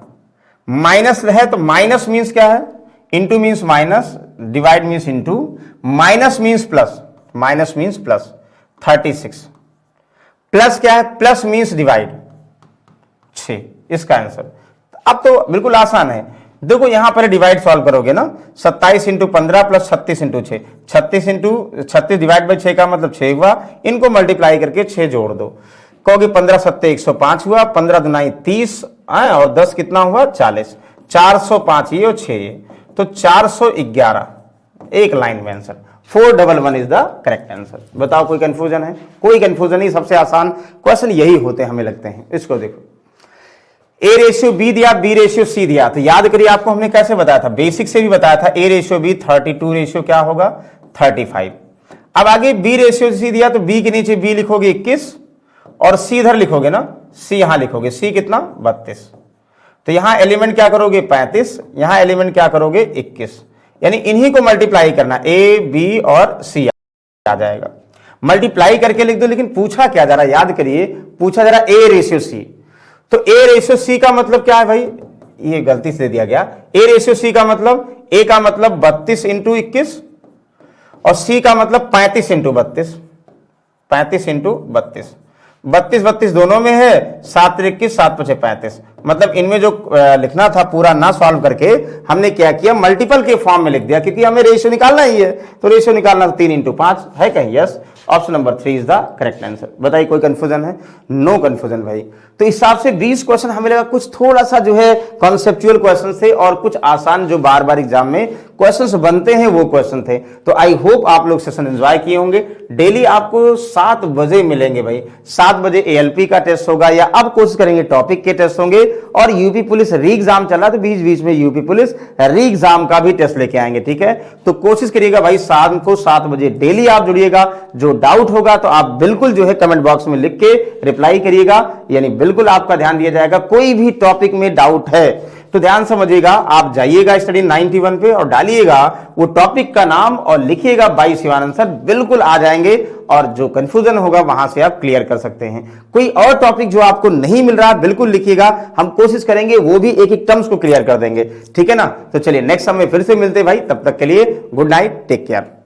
माइनस है तो माइनस मीन्स क्या है? Into means minus, divide means into, minus means plus, minus means plus 36। Plus क्या है, प्लस मीन्स डिवाइड 6, इसका आंसर। अब तो बिल्कुल आसान है, देखो यहां पर डिवाइड सॉल्व करोगे ना, 27 into 15 plus 36 into 6, 36 divide by 6 का मतलब 6 हुआ, इनको मल्टीप्लाई करके 6 जोड़ दो, कहोगे 15 सत्ते 105 हुआ, 15 दुनाई 30 और 10 कितना हुआ 40, 405 ये और 6 ये, तो 411 एक लाइन में answer. 411 is the correct answer. बताओ कोई कंफ्यूजन है? कोई कंफ्यूजन नहीं, सबसे आसान क्वेश्चन यही होते हैं हमें लगते हैं। इसको देखो, ए रेशियो बी दिया, बी रेशियो सी दिया, तो याद करिए आपको हमने कैसे बताया था, बेसिक से भी बताया था, ए रेशियो बी 32 रेशियो क्या होगा 35। अब आगे बी रेशियो सी दिया, तो बी के नीचे बी लिखोगे 21 और सी इधर लिखोगे ना, सी यहां लिखोगे, सी कितना 32, तो यहां एलिमेंट क्या करोगे 35, यहां एलिमेंट क्या करोगे 21, यानी इन्हीं को मल्टीप्लाई करना, ए बी और सी आ जाएगा, मल्टीप्लाई करके लिख दो। लेकिन पूछा क्या जा रहा है, याद करिए, पूछा जा रहा ए रेशियो सी, तो ए रेशियो सी का मतलब क्या है भाई, ये गलती से दिया गया, ए रेशियो सी का मतलब, ए का मतलब 32 इंटू 21 और सी का मतलब 35 इंटू 32, 35 इंटू 32, 32 दोनों में है, 7 21 7 5 35, मतलब इनमें जो लिखना था पूरा ना सॉल्व करके हमने क्या किया, मल्टीपल के फॉर्म में लिख दिया, क्योंकि हमें रेशियो निकालना ही है, तो रेशियो निकालना 3 इंटू 5 है कहीं, yes, option number 3 is the correct answer. बताइए कोई कंफ्यूजन है? नो कंफ्यूजन भाई। तो इस हिसाब से 20 क्वेश्चन हमें लगा कुछ थोड़ा सा जो है कॉन्सेप्चुअल क्वेश्चन थे और कुछ आसान जो बार बार एग्जाम में क्वेश्चंस बनते हैं वो क्वेश्चन थे। तो आई होप आप लोग सेशन एंजॉय किए होंगे। डेली आपको 7 बजे मिलेंगे भाई, 7 बजे एएलपी का टेस्ट होगा, या अब कोशिश करेंगे टॉपिक के टेस्ट होंगे, और यूपी पुलिस री एग्जाम चल रहा है तो बीच बीच में यूपी पुलिस री एग्जाम का भी टेस्ट लेके आएंगे, ठीक है। तो कोशिश करिएगा भाई शाम को 7 बजे डेली आप जुड़िएगा। जो डाउट होगा तो आप बिल्कुल जो है कमेंट बॉक्स में लिख के रिप्लाई करिएगा, यानी बिल्कुल आपका ध्यान दिया जाएगा। कोई भी टॉपिक में डाउट है तो ध्यान समझिएगा, आप जाइएगा स्टडी 91 पे और डालिएगा वो टॉपिक का नाम और लिखिएगा बाई शिवानंद सर, बिल्कुल आ जाएंगे, और जो कंफ्यूजन होगा वहां से आप क्लियर कर सकते हैं। कोई और टॉपिक जो आपको नहीं मिल रहा बिल्कुल लिखिएगा, हम कोशिश करेंगे वो भी एक एक टर्म्स को क्लियर कर देंगे, ठीक है ना। तो चलिए नेक्स्ट समय फिर से मिलते हैं भाई, तब तक के लिए गुड नाइट, टेक केयर।